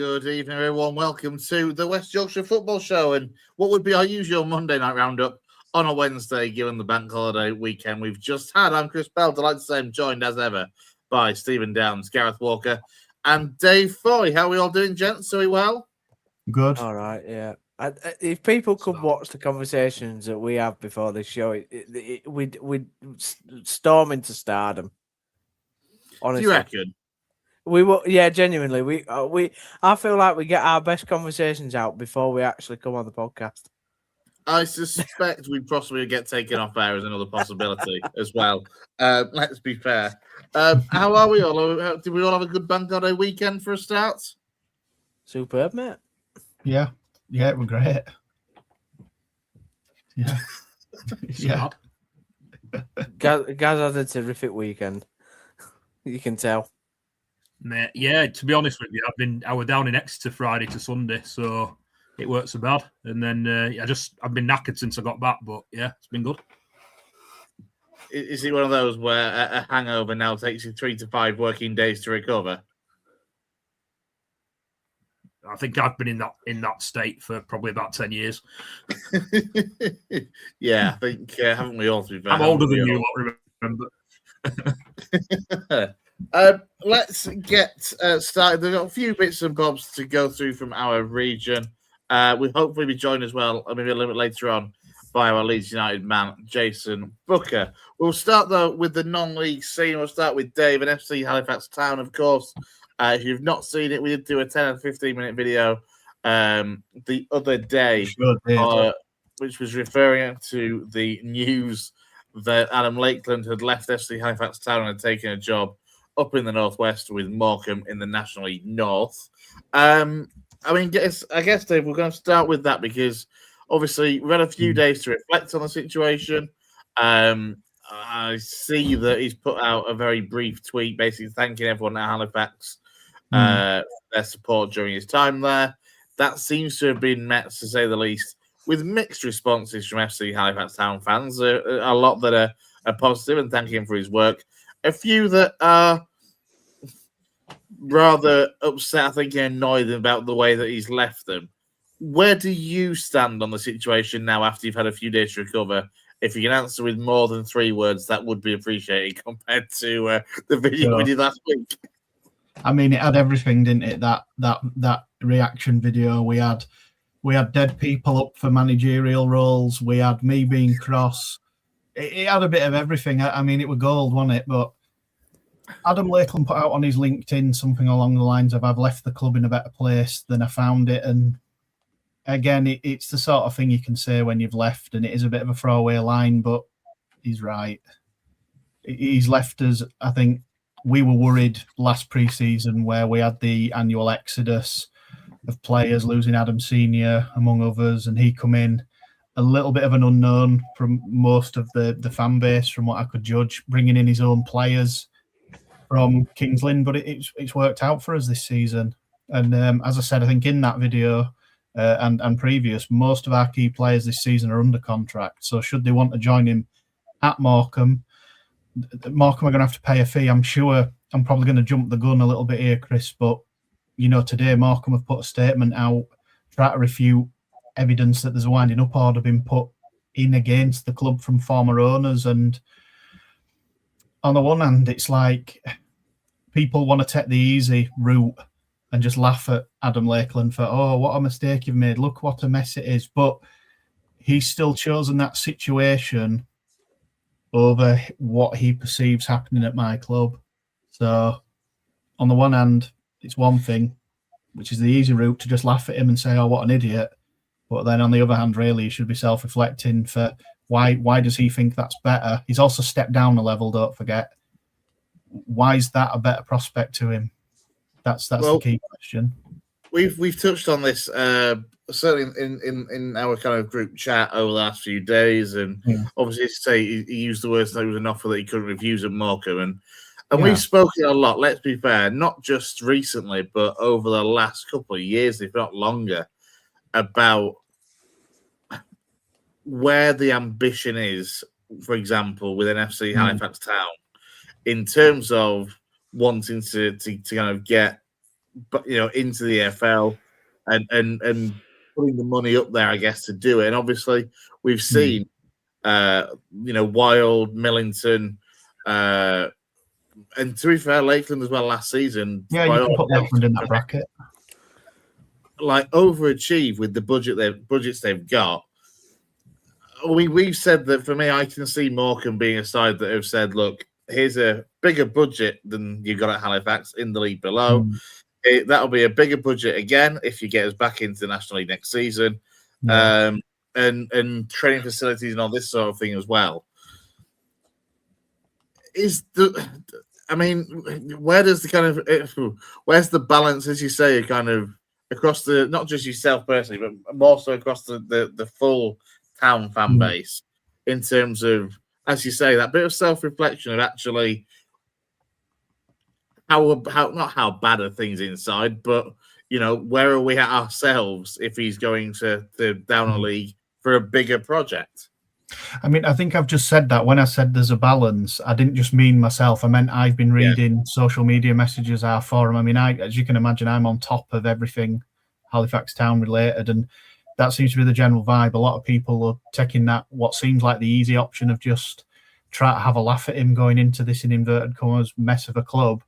Good evening, everyone. Welcome to the West Yorkshire Football Show and what would be our usual Monday night roundup on a Wednesday, given the bank holiday weekend we've just had. I'm Chris Bell. Delighted to say I'm joined, as ever, by Stephen Downs, Gareth Walker, and Dave Foy. How are we all doing, gents? Are we well? Good. All right, yeah. If people could watch the conversations that we have before this show, we'd storm into stardom. Honestly. Do you reckon? We will, yeah, genuinely. I feel like we get our best conversations out before we actually come on the podcast. I suspect we possibly get taken off air as another possibility as well. Let's be fair. How are we all? Did we all have a good bank holiday weekend for a start? Superb, mate. Yeah, it was great. Yeah. Yeah. Gaz had a terrific weekend. You can tell. Mate, yeah, to be honest with you, I was down in Exeter Friday to Sunday, so it weren't so bad. And then I've been knackered since I got back, but yeah, it's been good. Is it one of those where a hangover now takes you 3 to 5 working days to recover? I think I've been in that state for probably about 10 years. Yeah, I think haven't we all? I'm older than you, I remember. Let's get started. There's got a few bits and bobs to go through from our region. We'll hopefully be joined as well, maybe a little bit later on, by our Leeds United man, Jason Booker. We'll start, though, with the non-league scene. We'll start with Dave and FC Halifax Town, of course. If you've not seen it, we did do a 10 and 15-minute video the other day, which was referring to the news that Adam Lakeland had left FC Halifax Town and had taken a job up in the northwest with Morecambe in the National League North. I guess, Dave, we're going to start with that because obviously we've had a few days to reflect on the situation. I see that he's put out a very brief tweet basically thanking everyone at Halifax for their support during his time there. That seems to have been met, to say the least, with mixed responses from FC Halifax Town fans. A lot that are positive and thanking him for his work. A few that are rather upset, I think, and annoyed about the way that he's left them. Where do you stand on the situation now after you've had a few days to recover? If you can answer with more than 3 words, that would be appreciated compared to the video we did last week. I mean, it had everything, didn't it? That reaction video. We had dead people up for managerial roles. We had me being cross. It had a bit of everything. I mean, it was gold, wasn't it? But Adam Lakeland put out on his LinkedIn something along the lines of, I've left the club in a better place than I found it. And again, it's the sort of thing you can say when you've left, and it is a bit of a throwaway line, but he's right. He's left us, I think, we were worried last pre-season where we had the annual exodus of players, losing Adam Senior, among others, and he come in a little bit of an unknown from most of the fan base, from what I could judge, bringing in his own players from Kings Lynn, but it's worked out for us this season. And as I said, I think in that video and previous, most of our key players this season are under contract. So should they want to join him at Morecambe are going to have to pay a fee. I'm sure I'm probably going to jump the gun a little bit here, Chris, but today Morecambe have put a statement out trying to refute evidence that there's a winding up order been put in against the club from former owners. And on the one hand, it's like people want to take the easy route and just laugh at Adam Lakeland for, oh, what a mistake you've made. Look what a mess it is. But he's still chosen that situation over what he perceives happening at my club. So on the one hand, it's one thing, which is the easy route to just laugh at him and say, oh, what an idiot. But then on the other hand, really, he should be self-reflecting for why does he think that's better? He's also stepped down a level, don't forget. Why is that a better prospect to him? That's the key question. We've touched on this certainly in our kind of group chat over the last few days, and obviously, say he used the words that it was an offer that he couldn't refuse at Morecambe, and we've spoken a lot. Let's be fair, not just recently, but over the last couple of years, if not longer, about where the ambition is. For example, with an FC Halifax Town, in terms of wanting to kind of get but into the EFL and putting the money up there, I guess, to do it. And obviously, we've seen Wild, Millington, and to be fair, Lakeland as well last season. Yeah, you can put Lakeland in that bracket. Like overachieve with the budgets they've got. We've said that for me, I can see Morecambe being a side that have said, look, here's a bigger budget than you got at Halifax in the league below. That'll be a bigger budget again if you get us back into the National League next season. And training facilities and all this sort of thing as well. Where does where's the balance, as you say, kind of across the, not just yourself personally, but more so across the full town fan base in terms of, as you say, that bit of self-reflection of actually not how bad are things inside, but where are we at ourselves if he's going to down a league for a bigger project? I mean, I think I've just said that. When I said there's a balance, I didn't just mean myself. I meant I've been reading social media messages, our forum. I mean, as you can imagine, I'm on top of everything Halifax Town related, and that seems to be the general vibe. A lot of people are taking that, what seems like the easy option of just try to have a laugh at him going into this, in inverted commas, mess of a club.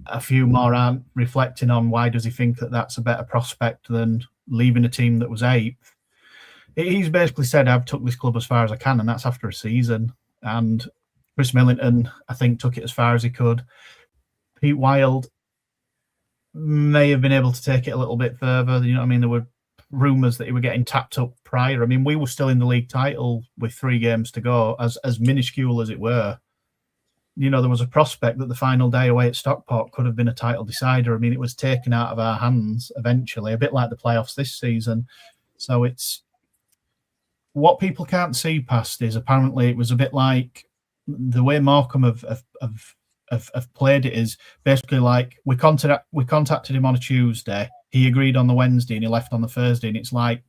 A few more aren't reflecting on why does he think that that's a better prospect than leaving a team that was 8th. He's basically said, I've took this club as far as I can, and that's after a season. And Chris Millington, I think, took it as far as he could. Pete Wild may have been able to take it a little bit further. You know what I mean? There were rumours that he were getting tapped up prior. I mean, we were still in the league title with 3 games to go, as minuscule as it were. There was a prospect that the final day away at Stockport could have been a title decider. I mean, it was taken out of our hands eventually, a bit like the playoffs this season. So it's, what people can't see past is apparently it was a bit like the way Morecambe have played it is basically like we contacted him on a Tuesday, he agreed on the Wednesday, and he left on the Thursday. And it's like,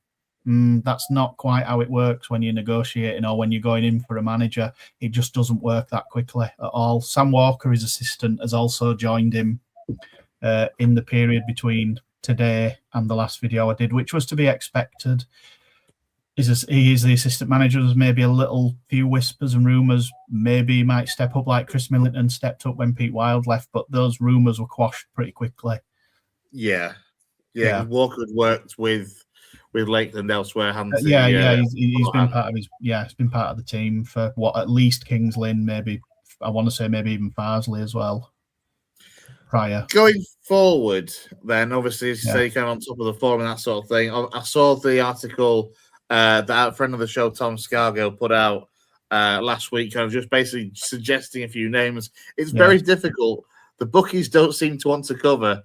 that's not quite how it works when you're negotiating or when you're going in for a manager. It just doesn't work that quickly at all. Sam Walker, his assistant, has also joined him in the period between today and the last video I did, which was to be expected. He is the assistant manager. There's maybe a few whispers and rumours. Maybe he might step up like Chris Millington stepped up when Pete Wild left, but those rumours were quashed pretty quickly. Yeah. Walker had worked with Lakeland elsewhere, hasn't he? He's been part of he's been part of the team for at least Kings Lynn, maybe I want to say maybe even Farsley as well. Prior. Going forward, then obviously as you say, you came on top of the forum and that sort of thing. I saw the article that our friend of the show, Tom Scargill, put out last week, kind of just basically suggesting a few names. It's very difficult. The bookies don't seem to want to cover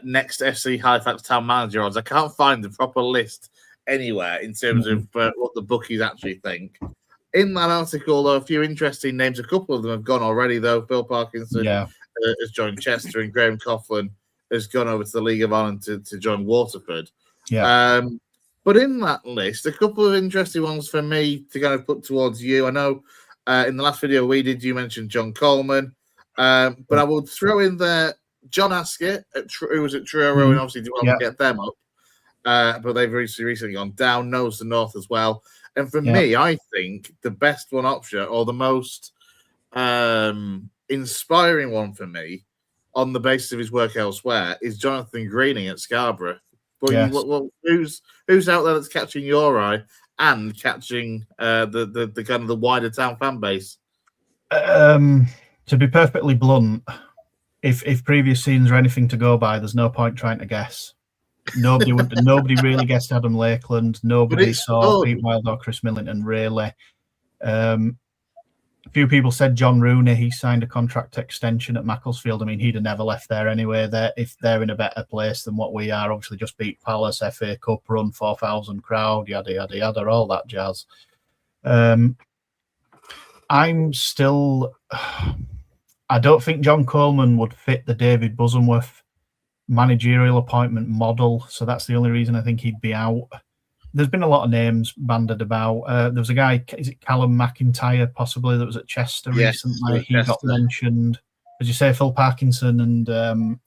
next FC Halifax Town manager odds. I can't find the proper list anywhere in terms of what the bookies actually think. In that article, though, a few interesting names. A couple of them have gone already, though. Phil Parkinson has joined Chester, and Graham Coughlin has gone over to the League of Ireland to join Waterford. But in that list, a couple of interesting ones for me to kind of put towards you. I know in the last video we did, you mentioned John Coleman, but I would throw in there John Askett, who was at Truro, and obviously did well to get them up. But they've recently gone down, knows the North as well. And for me, I think the best one option, or the most inspiring one for me, on the basis of his work elsewhere, is Jonathan Greening at Scarborough. But who's out there that's catching your eye and catching the kind of the wider town fan base? To be perfectly blunt, if previous seasons are anything to go by, there's no point trying to guess. Nobody really guessed Adam Lakeland. Nobody saw Pete Wild or Chris Millington, really. A few people said John Rooney. He signed a contract extension at Macclesfield. I mean, he'd have never left there anyway. If they're in a better place than what we are, obviously just beat Palace, FA Cup run, 4,000 crowd, yada, yada, yada, all that jazz. I'm still... I don't think John Coleman would fit the David Bosamworth managerial appointment model, so that's the only reason I think he'd be out. There's been a lot of names bandied about. There was a guy, is it Callum McIntyre, possibly, that was at Chester recently. He got mentioned. As you say, Phil Parkinson and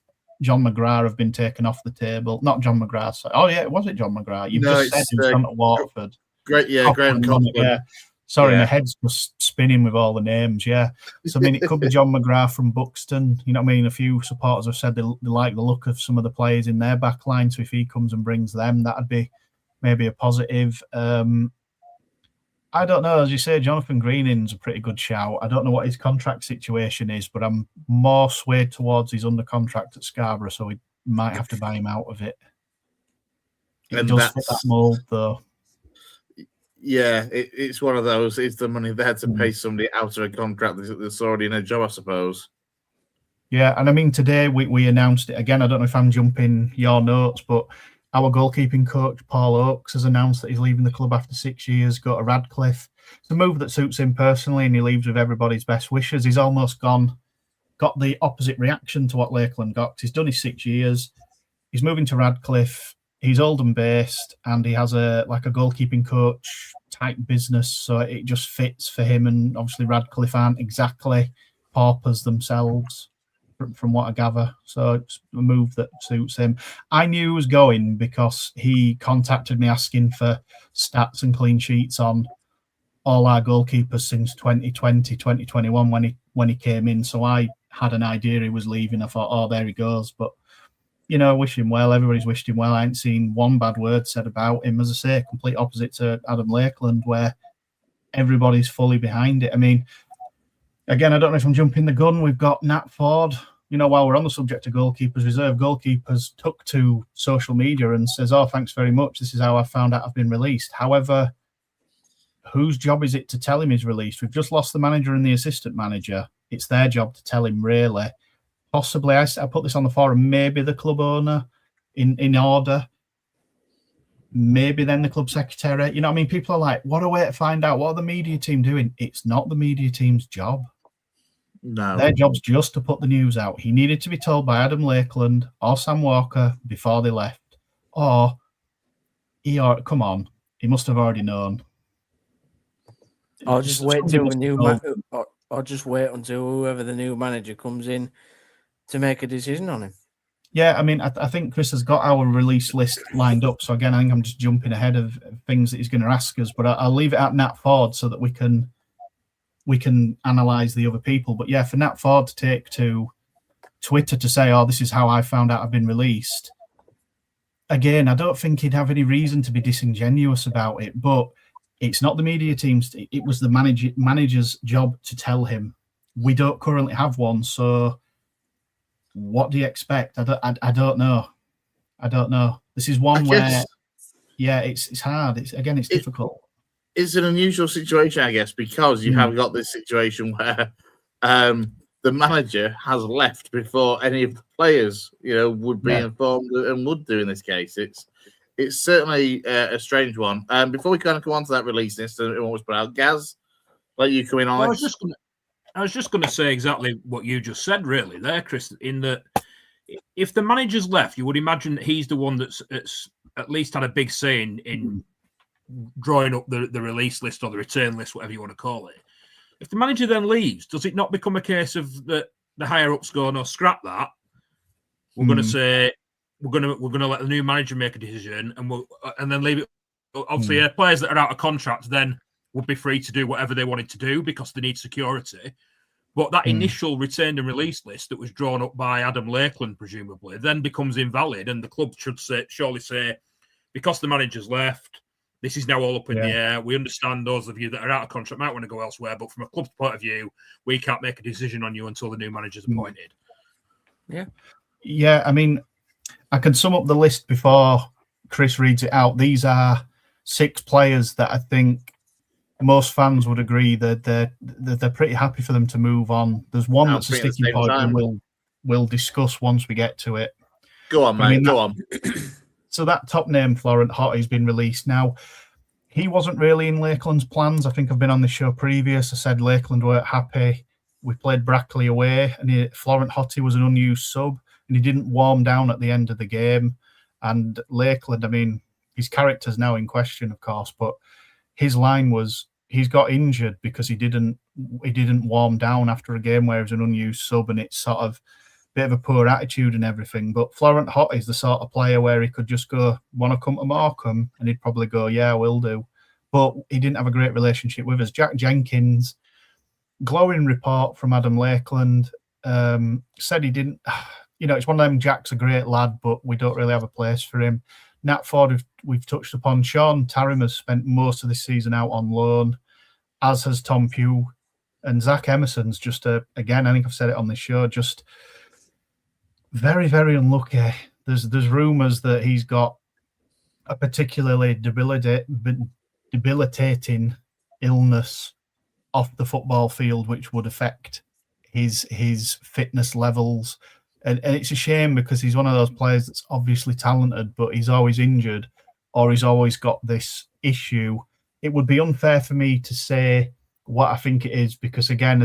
John McGrath have been taken off the table. Not John McGrath. So, oh yeah, was it John McGrath? You've just said he was gone to Watford. Great, yeah, Graham Coughlin. Yeah. Sorry, my head's just spinning with all the names. Yeah. So I mean, it could be John McGrath from Buxton. You know what I mean? A few supporters have said they like the look of some of the players in their back line. So if he comes and brings them, that'd be maybe a positive. I don't know. As you say, Jonathan Greening's a pretty good shout. I don't know what his contract situation is, but I'm more swayed towards he's under contract at Scarborough, so we might have to buy him out of it. It does fit that mould, though. Yeah, it's one of those. Is the money there to pay somebody out of a contract that's already in a job, I suppose? Yeah, and I mean, today we announced it again. I don't know if I'm jumping your notes, but our goalkeeping coach, Paul Oakes, has announced that he's leaving the club after 6 years, go to Radcliffe. It's a move that suits him personally, and he leaves with everybody's best wishes. He's almost got the opposite reaction to what Lakeland got. He's done his 6 years. He's moving to Radcliffe. He's Oldham-based, and he has a goalkeeping coach type business, so it just fits for him. And obviously Radcliffe aren't exactly paupers themselves, from what I gather. So it's a move that suits him. I knew he was going because he contacted me asking for stats and clean sheets on all our goalkeepers since 2020, 2021 when he came in. So I had an idea he was leaving. I thought, oh, there he goes. But, you know, wish him well. Everybody's wished him well. I ain't seen one bad word said about him. As I say, complete opposite to Adam Lakeland, where everybody's fully behind it. I mean, again, I don't know if I'm jumping the gun. We've got Nat Ford. You know, while we're on the subject of goalkeepers, reserve goalkeepers took to social media and says, oh, thanks very much. This is how I found out I've been released. However, whose job is it to tell him he's released? We've just lost the manager and the assistant manager. It's their job to tell him, really. Possibly, I put this on the forum, maybe the club owner in order. Maybe then the club secretary. You know what I mean? People are like, what a way to find out. What are the media team doing? It's not the media team's job. No. Their job's just to put the news out. He needed to be told by Adam Lakeland or Sam Walker before they left. Or, come on, he must have already known. Or just wait till just wait until whoever the new manager comes in to make a decision on him. Yeah, I mean, I think Chris has got our release list lined up. So again, I think I'm just jumping ahead of things that he's going to ask us. But I'll leave it at Nat Ford so that we can analyse the other people. But yeah, for Nat Ford to take to Twitter to say, oh, this is how I found out I've been released. Again, I don't think he'd have any reason to be disingenuous about it, but it's not the media team's. It was the manager's job to tell him. We don't currently have one, so what do you expect? I don't know. I don't know. This is one where, yeah, it's hard. It's difficult. It's an unusual situation, I guess, because you have got this situation where the manager has left before any of the players, would be informed and would do in this case. It's certainly a strange one. Before we kind of come on to that release list and what was put out, Gaz, let you come in on it. I was just going to say exactly what you just said, really, there, Chris, in that if the manager's left, you would imagine that he's the one that's at least had a big say in drawing up the release list or the return list, whatever you want to call it. If the manager then leaves, does it not become a case of the higher ups go, no, scrap that? We're going to say we're going to let the new manager make a decision, and then leave it. Obviously, players that are out of contract then would be free to do whatever they wanted to do because they need security. But that initial returned and release list that was drawn up by Adam Lakeland, presumably, then becomes invalid, and the club should surely say, because the manager's left, this is now all up in the air. We understand those of you that are out of contract might want to go elsewhere, but from a club's point of view, we can't make a decision on you until the new manager's appointed. Yeah. Yeah, I mean, I can sum up the list before Chris reads it out. These are 6 players that I think most fans would agree that they're pretty happy for them to move on. There's one that's a sticking point, and we'll discuss once we get to it. Go on, mate. Go on. So that top name, Florent Hotty's been released. Now, he wasn't really in Lakeland's plans. I think I've been on the show previous. I said Lakeland weren't happy. We played Brackley away, and Florent Hotty was an unused sub, and he didn't warm down at the end of the game. And Lakeland, I mean, his character's now in question, of course, but his line was he's got injured because he didn't warm down after a game where he was an unused sub, and it's sort of bit of a poor attitude and everything. But Florent Hott is the sort of player where he could just go, want to come to Morecambe? And he'd probably go, yeah, I will do. But he didn't have a great relationship with us. Jack Jenkins, glowing report from Adam Lakeland, said he didn't, it's one of them, Jack's a great lad, but we don't really have a place for him. Nat Ford, we've touched upon. Sean Tarim has spent most of this season out on loan, as has Tom Pugh. And Zach Emerson's just, again, I think I've said it on this show, just very, very unlucky. There's rumours that he's got a particularly debilitating illness off the football field, which would affect his fitness levels. And it's a shame because he's one of those players that's obviously talented, but he's always injured or he's always got this issue. It would be unfair for me to say what I think it is because, again,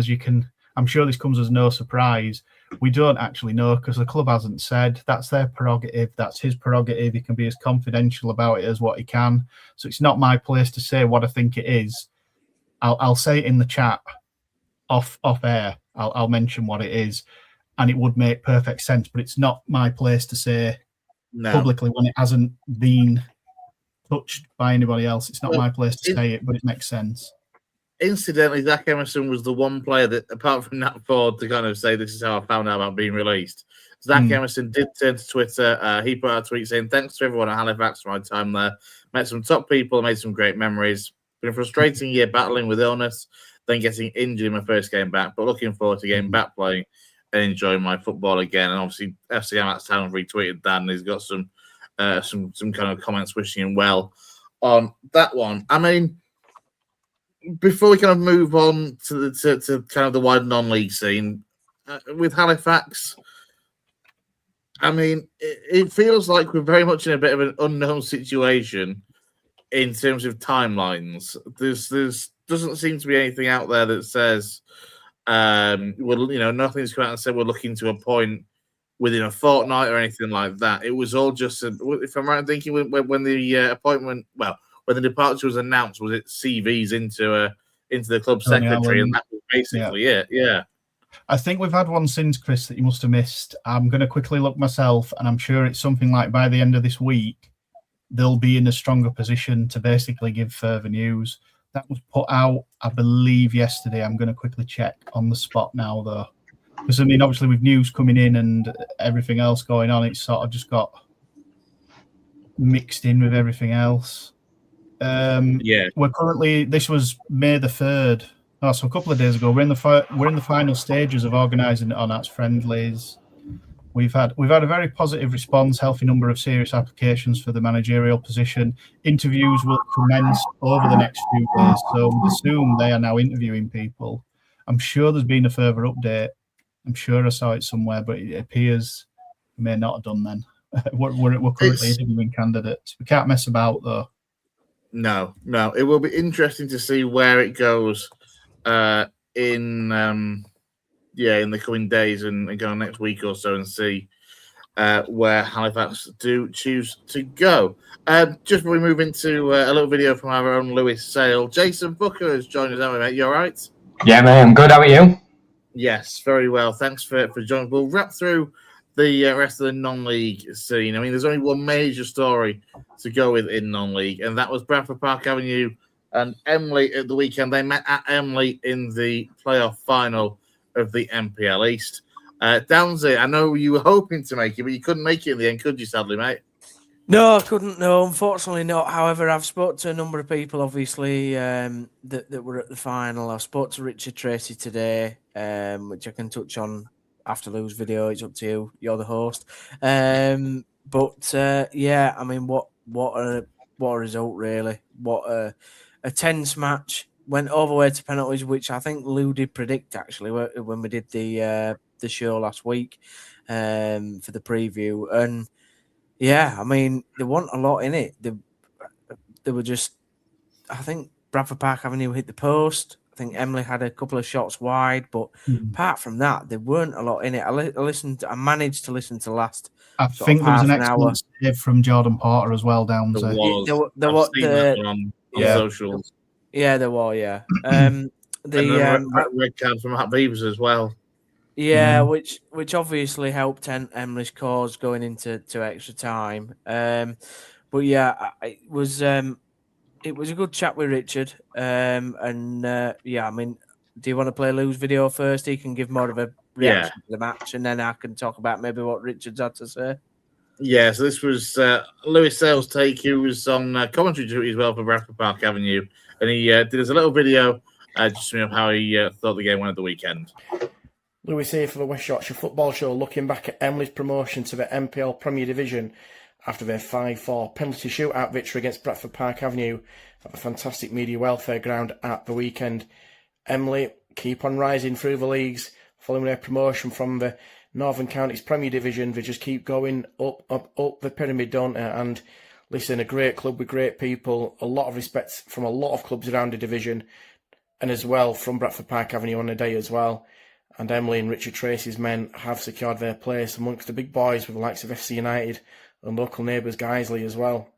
I'm sure this comes as no surprise. We don't actually know because the club hasn't said. That's their prerogative. That's his prerogative. He can be as confidential about it as what he can. So it's not my place to say what I think it is. I'll say it in the chat off air. I'll mention what it is. And it would make perfect sense, but it's not my place to say publicly when it hasn't been touched by anybody else. It's not my place to say it, but it makes sense. Incidentally, Zach Emerson was the one player that, apart from Nat Ford, to kind of say this is how I found out about being released. Zach Emerson did turn to Twitter. He put out a tweet saying, "Thanks to everyone at Halifax for my time there. Met some top people, made some great memories. Been a frustrating year battling with illness, then getting injured in my first game back, but looking forward to getting back playing and enjoying my football again." And obviously, FC Halifax Town retweeted that, and he's got some kind of comments wishing him well on that one. I mean, before we kind of move on to kind of the wider non-league scene with Halifax, I mean, it feels like we're very much in a bit of an unknown situation in terms of timelines. There's doesn't seem to be anything out there that says, nothing's come out and said we're looking to appoint within a fortnight or anything like that. It was all just, if I'm right in thinking, when the when the departure was announced, was it CVs into the club secretary, and that was basically it. Yeah. I think we've had one since, Chris, that you must have missed. I'm going to quickly look myself, and I'm sure it's something like by the end of this week, they'll be in a stronger position to basically give further news. That was put out, I believe, yesterday. I'm going to quickly check on the spot now, though. Because, I mean, obviously with news coming in and everything else going on, it's sort of just got mixed in with everything else. We're currently, this was May the 3rd. Oh, so a couple of days ago. We're in the final stages of organising it on Arts Friendlies. We've had a very positive response, healthy number of serious applications for the managerial position. Interviews will commence over the next few days, so we assume they are now interviewing people. I'm sure there's been a further update. I'm sure I saw it somewhere, but it appears we may not have done then. We're currently interviewing candidates. We can't mess about, though. No. It will be interesting to see where it goes in the coming days and go next week or so and see where Halifax do choose to go. Just before we move into a little video from our own Lewis Sale, Jason Booker has joined us, haven't we, mate? You all right? Yeah, mate, I'm good. How are you? Yes, very well. Thanks for joining. We'll wrap through the rest of the non-league scene. I mean, there's only one major story to go with in non-league, and that was Bradford Park Avenue and Emley at the weekend. They met at Emley in the playoff final of the MPL East. Downsy, I know you were hoping to make it, but you couldn't make it in the end, could you, sadly, mate? No, I couldn't. No, unfortunately not. However, I've spoke to a number of people, obviously, that were at the final. I spoke to Richard Tracy today, which I can touch on after Lou's video. It's up to you. You're the host. I mean, what a result, really. What a tense match. Went all the way to penalties, which I think Lou did predict, actually, when we did the show last week for the preview. And yeah, I mean, there wasn't a lot in it. They were just, I think Bradford Park Avenue hit the post. I think Emley had a couple of shots wide, but apart from that, there weren't a lot in it. I managed to listen to the last. I think there was an excellent save from Jordan Porter as well, down there there. Was. On socials. Yeah, there were. Yeah, red card from Matt Beavers as well. Yeah, which obviously helped Emily's cause going into extra time. But yeah, it was a good chat with Richard. Yeah, I mean, do you want to play Lou's video first? He can give more of a reaction to the match, and then I can talk about maybe what Richard's had to say. Yeah, so this was Lewis Sale's take. He was on commentary duty as well for Bradford Park Avenue, and he did us a little video just of how he thought the game went at the weekend. Lewis here for the West Yorkshire Football Show, looking back at Emily's promotion to the MPL Premier Division after their 5-4 penalty shootout victory against Bradford Park Avenue at the fantastic media welfare ground at the weekend. Emily keep on rising through the leagues following their promotion from the Northern Counties Premier Division. They just keep going up the pyramid, don't they? And listen, a great club with great people, a lot of respect from a lot of clubs around the division, and as well from Bradford Park Avenue on the day as well. And Emily and Richard Tracy's men have secured their place amongst the big boys with the likes of FC United and local neighbours Guiseley as well.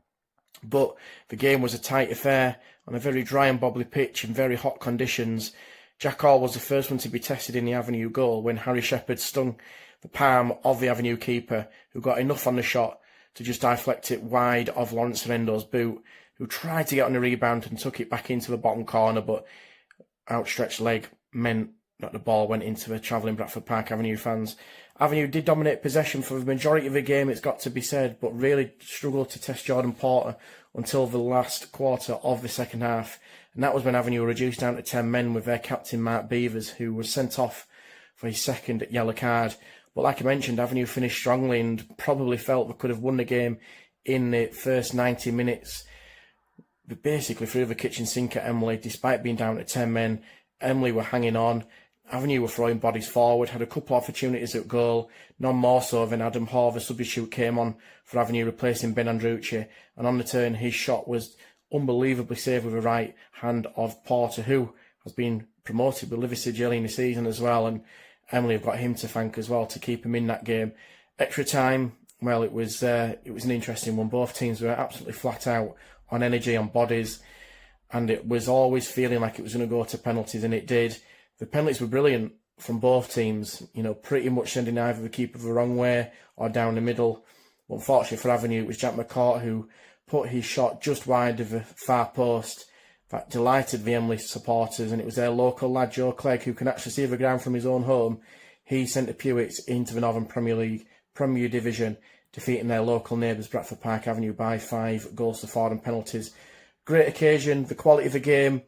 But the game was a tight affair on a very dry and bobbly pitch in very hot conditions. Jack Hall was the first one to be tested in the Avenue goal when Harry Shepherd stung the palm of the Avenue keeper, who got enough on the shot to just deflect it wide of Lawrence Rendo's boot, who tried to get on the rebound and took it back into the bottom corner, but outstretched leg meant that the ball went into the travelling Bradford Park Avenue fans. Avenue did dominate possession for the majority of the game, it's got to be said, but really struggled to test Jordan Porter until the last quarter of the second half. And that was when Avenue reduced down to 10 men with their captain Mark Beavers, who was sent off for his second yellow card. But like I mentioned, Avenue finished strongly and probably felt they could have won the game in the first 90 minutes. They basically threw the kitchen sink at Emily, despite being down to 10 men. Emily were hanging on. Avenue were throwing bodies forward, had a couple of opportunities at goal, none more so than Adam Hall, the substitute, came on for Avenue, replacing Ben Andrucci, and on the turn his shot was unbelievably saved with the right hand of Porter, who has been promoted with Liversidge early in the season as well, and Emily have got him to thank as well to keep him in that game. Extra time, well, it was an interesting one. Both teams were absolutely flat out on energy, on bodies, and it was always feeling like it was going to go to penalties, and it did. The penalties were brilliant from both teams, pretty much sending either the keeper the wrong way or down the middle. But unfortunately for Avenue, it was Jack McCourt who put his shot just wide of the far post. That delighted the Emily supporters, and it was their local lad, Joe Clegg, who can actually see the ground from his own home. He sent the Pewits into the Northern Premier League Premier Division, defeating their local neighbours Bradford Park Avenue by 5 goals to 4 and penalties. Great occasion. The quality of the game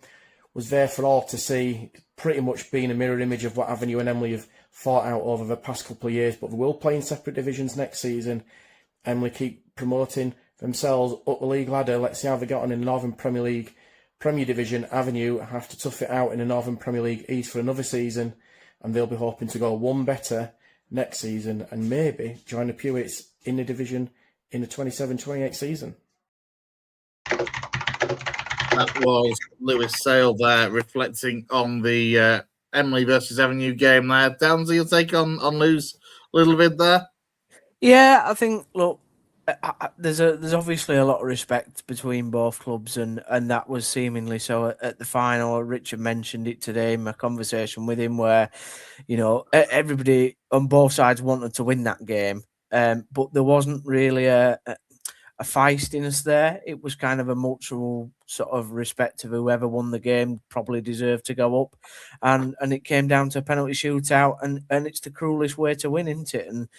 was there for all to see, pretty much being a mirror image of what Avenue and Emily have fought out over the past couple of years, but they will play in separate divisions next season. Emily keep promoting themselves up the league ladder. Let's see how they get on in the Northern Premier League Premier Division. Avenue have to tough it out in the Northern Premier League East for another season, and they'll be hoping to go one better next season and maybe join the Pewits in the division in the 27-28 season. That was Lewis Sale there, reflecting on the Emily versus Avenue game there. Downsy, your take on Lou's little bit there? Yeah, I think, look, there's obviously a lot of respect between both clubs, and that was seemingly so at the final. Richard mentioned it today in my conversation with him, where everybody on both sides wanted to win that game, but there wasn't really a feistiness there. It was kind of a mutual sort of respect of whoever won the game probably deserved to go up, and it came down to a penalty shootout, and it's the cruelest way to win, isn't it? And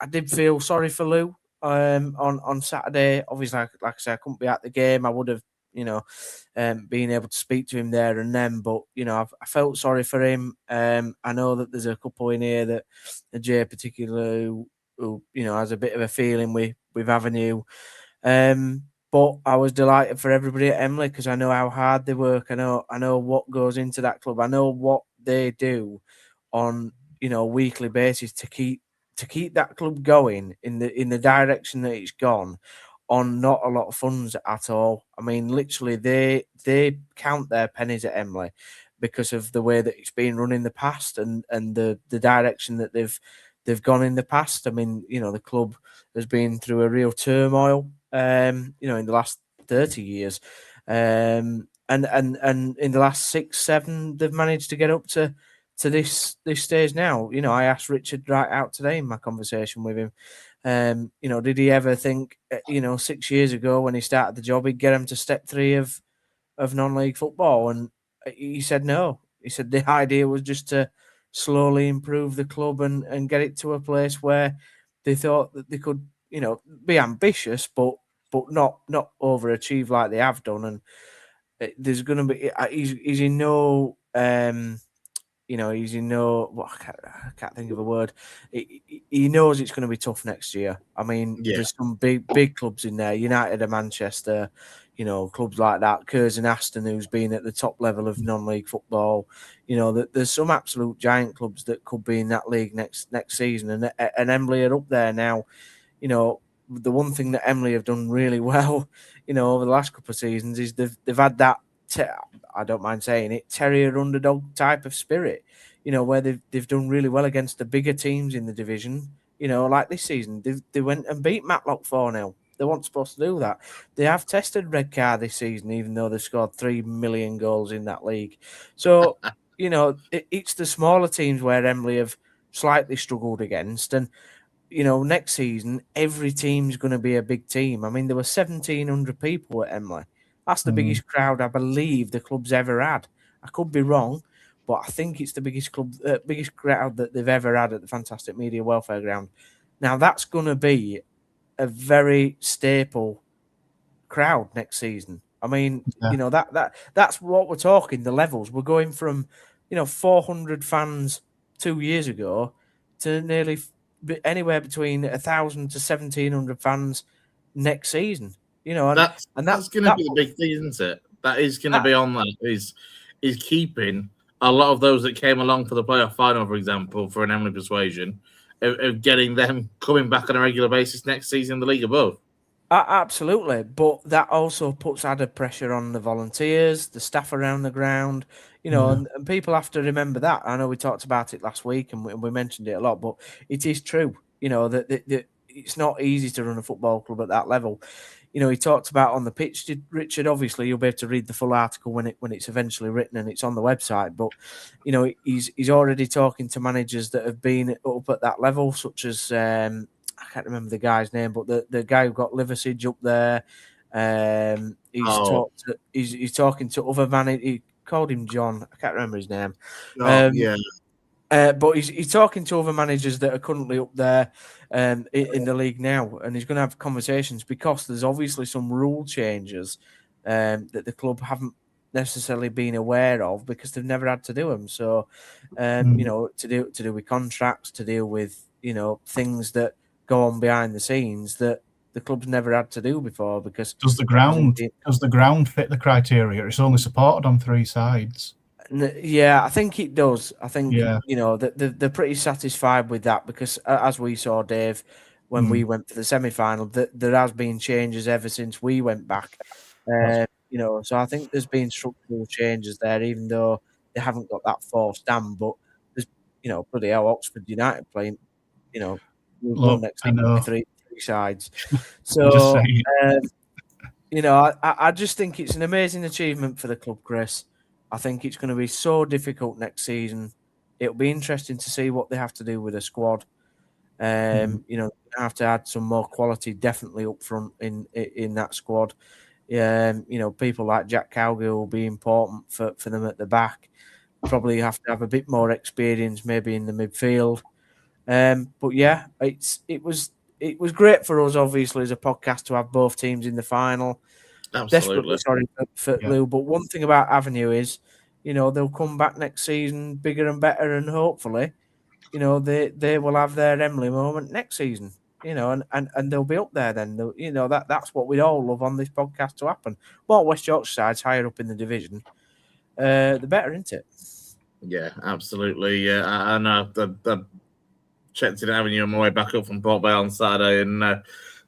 I did feel sorry for Lou on Saturday. Obviously, like I said, I couldn't be at the game. I would have, been able to speak to him there and then. But I felt sorry for him. I know that there's a couple in here that Jay particularly who has a bit of a feeling with Avenue. But I was delighted for everybody at Emily because I know how hard they work. I know what goes into that club. I know what they do on a weekly basis to keep that club going in the direction that it's gone, on not a lot of funds at all. I mean, literally, they count their pennies at Emily because of the way that it's been run in the past and the direction that they've gone in the past. I mean, the club has been through a real turmoil, in the last 30 years. And in the last 6-7, they've managed to get up to to this stage now. You know, I asked Richard right out today in my conversation with him. You know, did he ever think, 6 years ago when he started the job, he'd get him to step 3 of non-league football? And he said no. He said the idea was just to slowly improve the club and get it to a place where they thought that they could, be ambitious, but not overachieve like they have done. And there's going to be he's in no he's in no. Well, I can't think of a word. He knows it's going to be tough next year. I mean, there's some big clubs in there. United and Manchester, clubs like that. Curzon Aston, who's been at the top level of non-league football. There's some absolute giant clubs that could be in that league next season, and Embley are up there now. The one thing that Embley have done really well, over the last couple of seasons is they've had that. I don't mind saying it, terrier underdog type of spirit, where they've done really well against the bigger teams in the division. Like this season, they went and beat Matlock 4-0. They weren't supposed to do that. They have tested Redcar this season, even though they've scored 3 million goals in that league. So, it's the smaller teams where Embley have slightly struggled against. And, next season, every team's going to be a big team. I mean, there were 1,700 people at Embley. That's the biggest crowd I believe the club's ever had. I could be wrong, but I think it's the biggest crowd that they've ever had at the Fantastic Media Welfare Ground. Now that's going to be a very staple crowd next season. I mean, that's what we're talking. The levels we're going from, 400 fans 2 years ago to nearly anywhere between 1,000 to 1,700 fans next season. That's going to be the big thing, isn't it? That is going to be on that. Is keeping a lot of those that came along for the playoff final, for example, for an Emily persuasion, of getting them coming back on a regular basis next season in the league above. Absolutely, but that also puts added pressure on the volunteers, the staff around the ground, and people have to remember that. I know we talked about it last week and we mentioned it a lot, but it is true, that it's not easy to run a football club at that level. He talked about on the pitch, Richard. Obviously, you'll be able to read the full article when it's eventually written and it's on the website. But he's already talking to managers that have been up at that level, such as I can't remember the guy's name, but the guy who got Liversidge up there. He's talking to other managers. He called him John. I can't remember his name. But he's talking to other managers that are currently up there in the league now, and he's going to have conversations because there's obviously some rule changes that the club haven't necessarily been aware of because they've never had to do them. So, to do with contracts, to deal with things that go on behind the scenes that the club's never had to do before. Because does the ground fit the criteria? It's only supported on 3 sides. Yeah, I think it does. I think they're pretty satisfied with that because, as we saw, Dave, when we went for the semi-final, there has been changes ever since we went back. So I think there's been structural changes there, even though they haven't got that forced down. But there's, bloody hell, Oxford United playing, we'll next week with 3 sides. So, I just think it's an amazing achievement for the club, Chris. I think it's going to be so difficult next season. It'll be interesting to see what they have to do with the squad. Have to add some more quality, definitely up front in that squad. People like Jack Cowgill will be important for them at the back. Probably have to have a bit more experience, maybe in the midfield. But yeah, it was great for us, obviously, as a podcast to have both teams in the final. Absolutely. Desperately sorry for Lou, but one thing about Avenue is, they'll come back next season bigger and better, and hopefully, they will have their Emily moment next season. And they'll be up there then. That's what we all love on this podcast to happen. More West Yorkshire sides higher up in the division, the better, isn't it? Yeah, absolutely. Yeah, I know. I checked in Avenue on my way back up from Port Vale on Saturday, and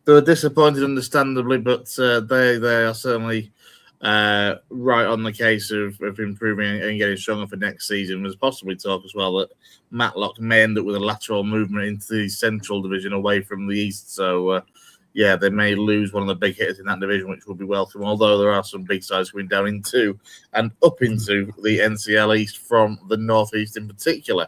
they were disappointed, understandably, but they are certainly right on the case of improving and getting stronger for next season. There's possibly talk as well that Matlock may end up with a lateral movement into the Central Division away from the East. So, yeah, they may lose one of the big hitters in that division, which would be welcome. Although there are some big sides going down into and up into the NCL East from the Northeast in particular.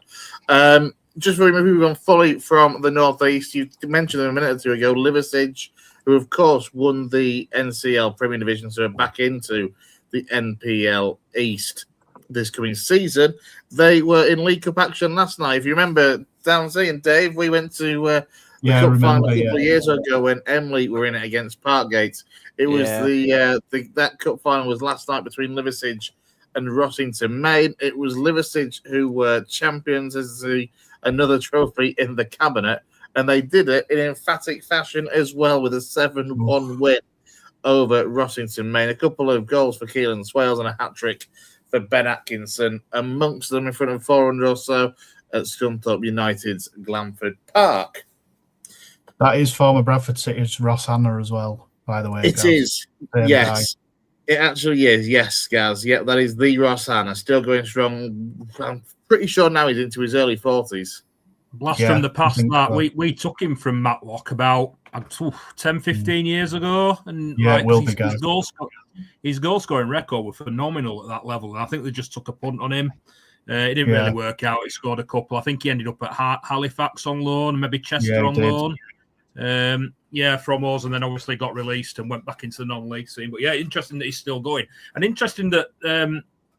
Just very moving on fully from the Northeast, you mentioned them a minute or two ago, Liversidge, who of course won the NCL Premier Division, so are back into the NPL East this coming season. They were in League Cup action last night. If you remember, Downsy and Dave, we went to the cup final a couple of years ago when Emley were in it against Parkgate. It was that cup final was last night between Liversidge and Rossington Main. It was Liversidge who were champions as another trophy in the cabinet, and they did it in emphatic fashion as well with a 7-1 win over Rossington Main. A couple of goals for Keelan Swales and a hat-trick for Ben Atkinson, amongst them in front of 400 or so at Scunthorpe United's Glanford Park. That is former Bradford City's Ross Hanna as well, by the way. It is, yes. It actually is, yes, Gaz. Yeah, that is the Ross Hanna, still going strong. I'm pretty sure now he's into his early 40s. Blast from the past, that. So. We took him from Matlock about 10, 15 years ago. And his goal scoring record was phenomenal at that level. And I think they just took a punt on him. It didn't really work out. He scored a couple. I think he ended up at Halifax on loan, maybe Chester on loan. From us, and then obviously got released and went back into the non-league scene. But interesting that he's still going. And interesting that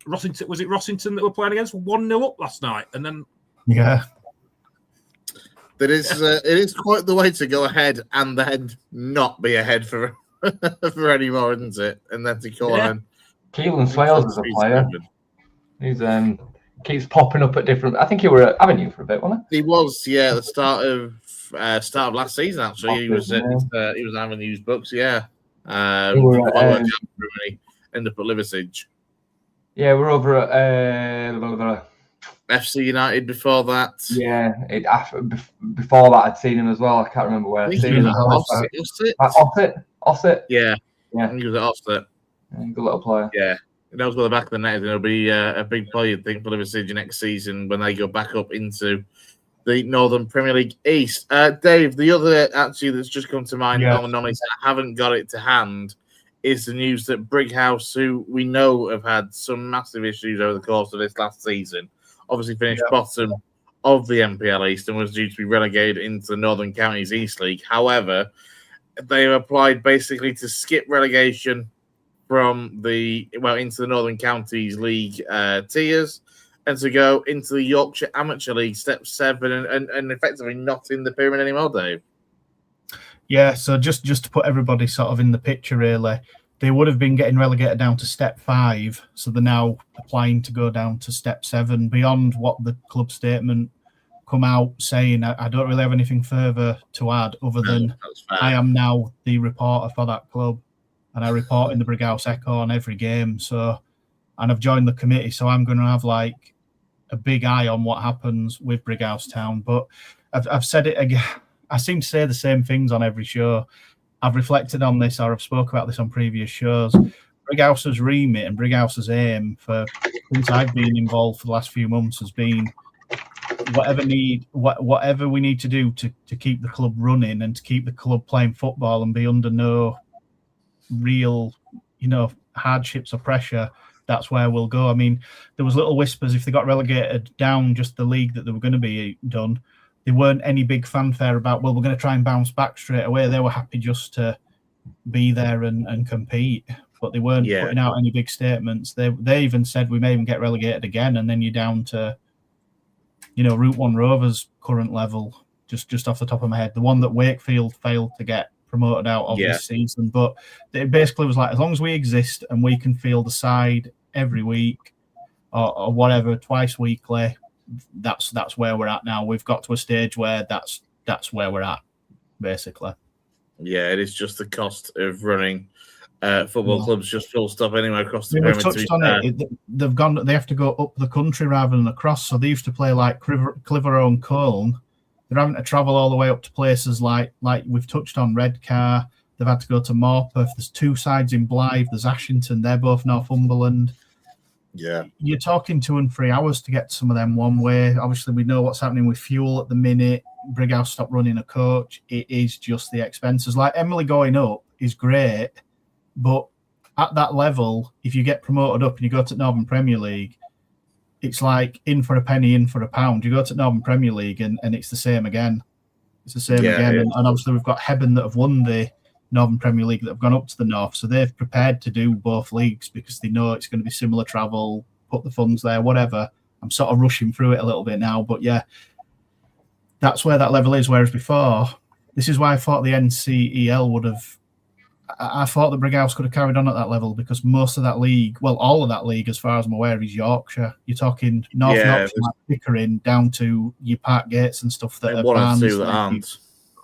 Rossington, was it Rossington that were playing against 1-0 up last night? And then it is quite the way to go ahead and then not be ahead for any more, isn't it? And then to go on. Keelan Swales is a player. He's keeps popping up at different. I think he were at Avenue for a bit, wasn't he? He was, at the start of last season. Actually, he was Avenue's books. He ended up at Liversidge. Yeah, we're over at FC United before that. Yeah, before that I'd seen him as well. I can't remember where I'd seen him. Ossett. Yeah. I think he was at Ossett. Good little player. Yeah. He knows where the back of the net is. It'll be a big player, I think, for Liversidge next season when they go back up into the Northern Premier League East. Dave, the other actually that's just come to mind, I haven't got it to hand, is the news that Brighouse, who we know have had some massive issues over the course of this last season, obviously finished bottom of the NPL East and was due to be relegated into the Northern Counties East League. However, they have applied basically to skip relegation from into the Northern Counties League tiers and to go into the Yorkshire Amateur League Step 7 and effectively not in the pyramid anymore, Dave. Yeah, so just to put everybody sort of in the picture, really, they would have been getting relegated down to Step 5, so they're now applying to go down to Step 7, beyond what the club statement come out saying. I don't really have anything further to add other than I am now the reporter for that club, and I report in the Brighouse Echo on every game. So, and I've joined the committee, so I'm going to have like a big eye on what happens with Brighouse Town. But I've said it again. I seem to say the same things on every show. I've reflected on this, or I've spoke about this on previous shows. Brighouse's remit and Brighouse's aim since I've been involved for the last few months has been whatever we need to do to keep the club running and to keep the club playing football and be under no real, hardships or pressure. That's where we'll go. I mean, there was little whispers if they got relegated down just the league that they were going to be done. There weren't any big fanfare about, well, we're going to try and bounce back straight away. They were happy just to be there and compete, but they weren't putting out any big statements. They even said we may even get relegated again, and then you're down to, Route 1 Rovers current level, just off the top of my head. The one that Wakefield failed to get promoted out of this season. But it basically was like, as long as we exist and we can field the side every week or whatever, twice weekly, that's where we're at now. We've got to a stage where that's where we're at, basically. Yeah, it is just the cost of running football clubs just full stop anywhere across the pyramid. We've touched on it. They have to go up the country rather than across. So they used to play like Clitheroe and Colne. They're having to travel all the way up to places like we've touched on Redcar. They've had to go to Morpeth. There's 2 sides in Blythe. There's Ashington. They're both Northumberland. Yeah, you're talking 2 and 3 hours to get some of them one way. Obviously, we know what's happening with fuel at the minute. Brighouse stop running a coach. It is just the expenses. Like Emily going up is great, but at that level, if you get promoted up and you go to Northern Premier League, it's like in for a penny, in for a pound. You go to Northern Premier League and it's the same again. It's the same again. And obviously we've got Hebburn that have won the Northern Premier League that have gone up to the north. So they've prepared to do both leagues because they know it's going to be similar travel, put the funds there, whatever. I'm sort of rushing through it a little bit now. But yeah, that's where that level is. Whereas before, this is why I thought the NCEL would have. I thought the Brighouse could have carried on at that level because most of that league, well, all of that league, as far as I'm aware, is Yorkshire. You're talking North Yorkshire, like Pickering, down to your Park Gates and stuff that are one or bands, two that like aren't.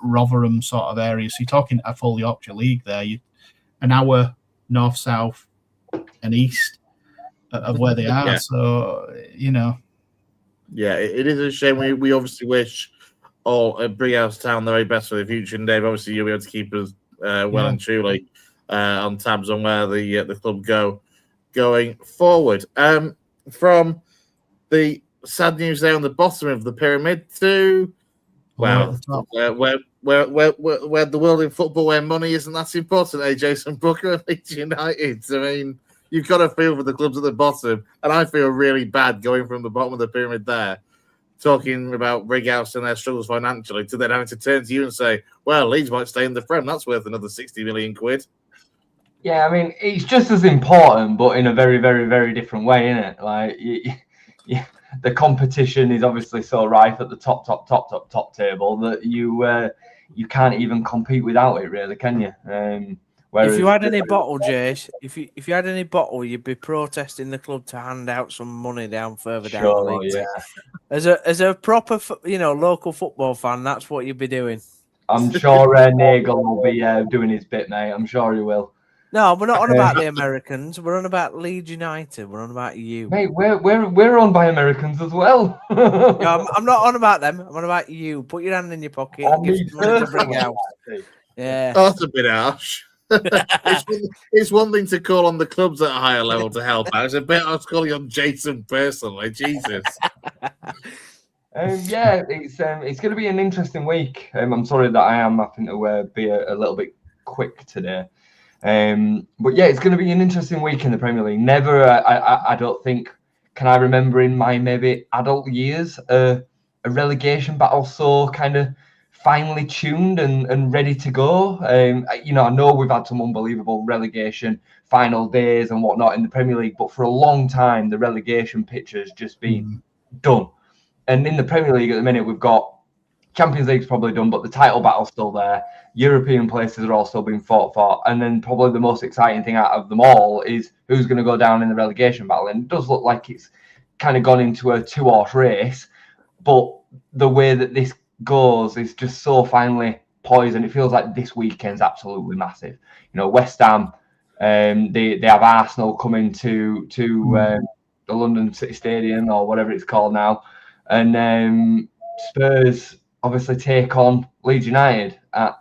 Rotherham sort of areas. So you're talking a full Yorkshire league there. An hour north, south, and east of where they are. So Yeah, it is a shame. We obviously wish all Brighouse Town the very best for the future, and Dave, obviously you'll be able to keep us well and truly on tabs on where the club going forward. From the sad news there on the bottom of the pyramid to where the world in football, where money isn't that important, Jason Booker and Leeds United. I mean, you've got to feel for the clubs at the bottom, and I feel really bad going from the bottom of the pyramid there, talking about Brighouse and their struggles financially, to then having to turn to you and say, well, Leeds might stay in the Prem. That's worth another 60 million quid. Yeah, I mean, it's just as important, but in a very, very, very different way, isn't it? Like, the competition is obviously so rife at the top table that you can't even compete without it, really, can you? If you had any bottle, Jace, if you had any bottle, you'd be protesting the club to hand out some money down further down the league. Yeah. As a proper, local football fan, that's what you'd be doing. I'm sure Nagel will be doing his bit, mate. I'm sure he will. No, we're not on about the Americans. We're on about Leeds United. We're on about you, mate. We're owned by Americans as well. Yeah, I'm not on about them. I'm on about you. Put your hand in your pocket and give some money to bring out. Yeah, that's a bit harsh. It's one thing to call on the clubs at a higher level to help out. It's a bit harsh calling on Jason personally. Jesus. Yeah, it's going to be an interesting week. I'm sorry that I am having to be a little bit quick today. But yeah, it's going to be an interesting week in the Premier League. Never, I don't think, can I remember in my maybe adult years a relegation battle so kind of finely tuned and ready to go. I know we've had some unbelievable relegation final days and whatnot in the Premier League, but for a long time the relegation picture has just been done. And in the Premier League at the minute, we've got Champions League's probably done, but the title battle's still there. European places are all still being fought for. And then probably the most exciting thing out of them all is who's going to go down in the relegation battle. And it does look like it's kind of gone into a two-horse race. But the way that this goes is just so finely poised. And it feels like this weekend's absolutely massive. West Ham, they have Arsenal coming to the London City Stadium or whatever it's called now. And Spurs obviously take on Leeds United at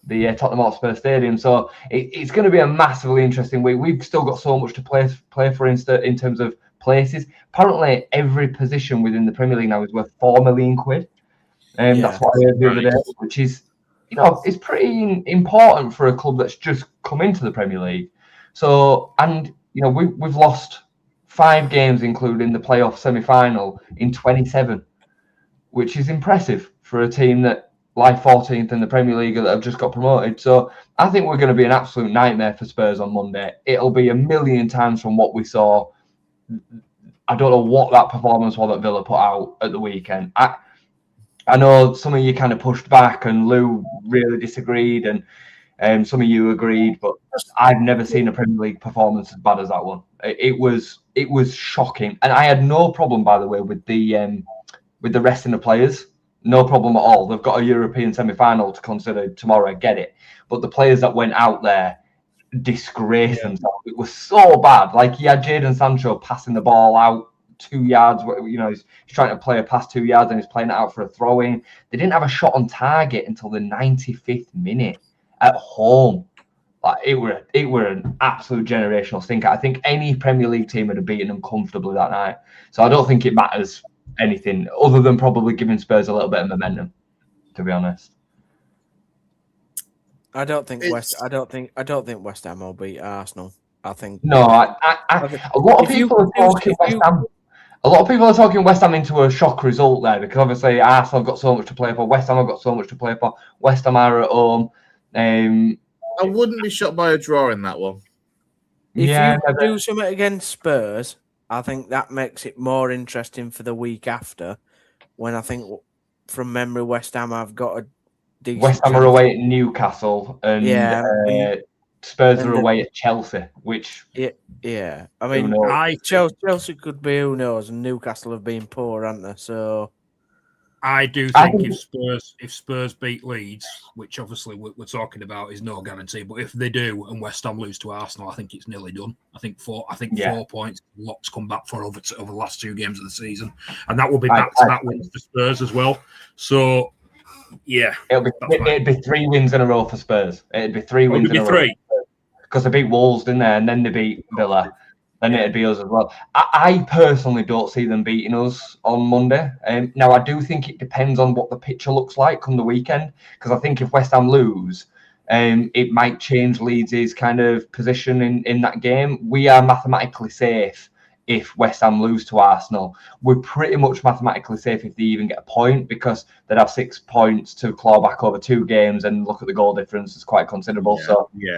the Tottenham Hotspur Stadium. So it's going to be a massively interesting week. We've still got so much to play for in terms of places. Apparently, every position within the Premier League now is worth £4 million. That's what I heard the other day, which is, it's pretty important for a club that's just come into the Premier League. So, and, we've lost 5 games, including the playoff semi-final, in 27, which is impressive for a team that lie 14th in the Premier League that have just got promoted. So I think we're going to be an absolute nightmare for Spurs on Monday. It'll be a million times from what we saw. I don't know what that performance was that Villa put out at the weekend. I know some of you kind of pushed back and Lou really disagreed and some of you agreed, but I've never seen a Premier League performance as bad as that one. It was shocking. And I had no problem, by the way, with the resting of players. No problem at all. They've got a European semi-final to consider tomorrow. I get it. But the players that went out there disgraced themselves. It was so bad. Like, you had Jadon Sancho passing the ball out 2 yards. He's trying to play a pass 2 yards and he's playing it out for a throw-in. They didn't have a shot on target until the 95th minute at home. Like, it were an absolute generational stinker. I think any Premier League team would have beaten them comfortably that night. So I don't think it matters anything other than probably giving Spurs a little bit of momentum. to be honest. I don't think West Ham will beat Arsenal. I think No, a lot of people are talking West Ham. A lot of people are talking West Ham into a shock result there because obviously Arsenal have got so much to play for. West Ham have got so much to play for. West Ham are at home. I wouldn't be shocked by a draw in that one. If you do something against Spurs, I think that makes it more interesting for the week after. When I think, from memory, West Ham have got a decent. West Ham are away at Newcastle, and Spurs are away at Chelsea. Which I mean, Chelsea could be, who knows, and Newcastle have been poor, haven't they? So I do think if Spurs beat Leeds, which obviously we're talking about is no guarantee, but if they do and West Ham lose to Arsenal, I think it's nearly done. I think 4 points, lots come back for over the last 2 games of the season, and that will be back-to-back wins for Spurs as well. So yeah, it'd be 3 wins in a row for Spurs. It'd be 3 wins in a row because they beat Wolves, didn't they? And then they beat Villa. Then it'd be us as well. I personally don't see them beating us on Monday. Now, I do think it depends on what the picture looks like come the weekend, because I think if West Ham lose, it might change Leeds' kind of position in that game. We are mathematically safe if West Ham lose to Arsenal. We're pretty much mathematically safe if they even get a point, because they'd have 6 points to claw back over 2 games, and look at the goal difference, it's quite considerable.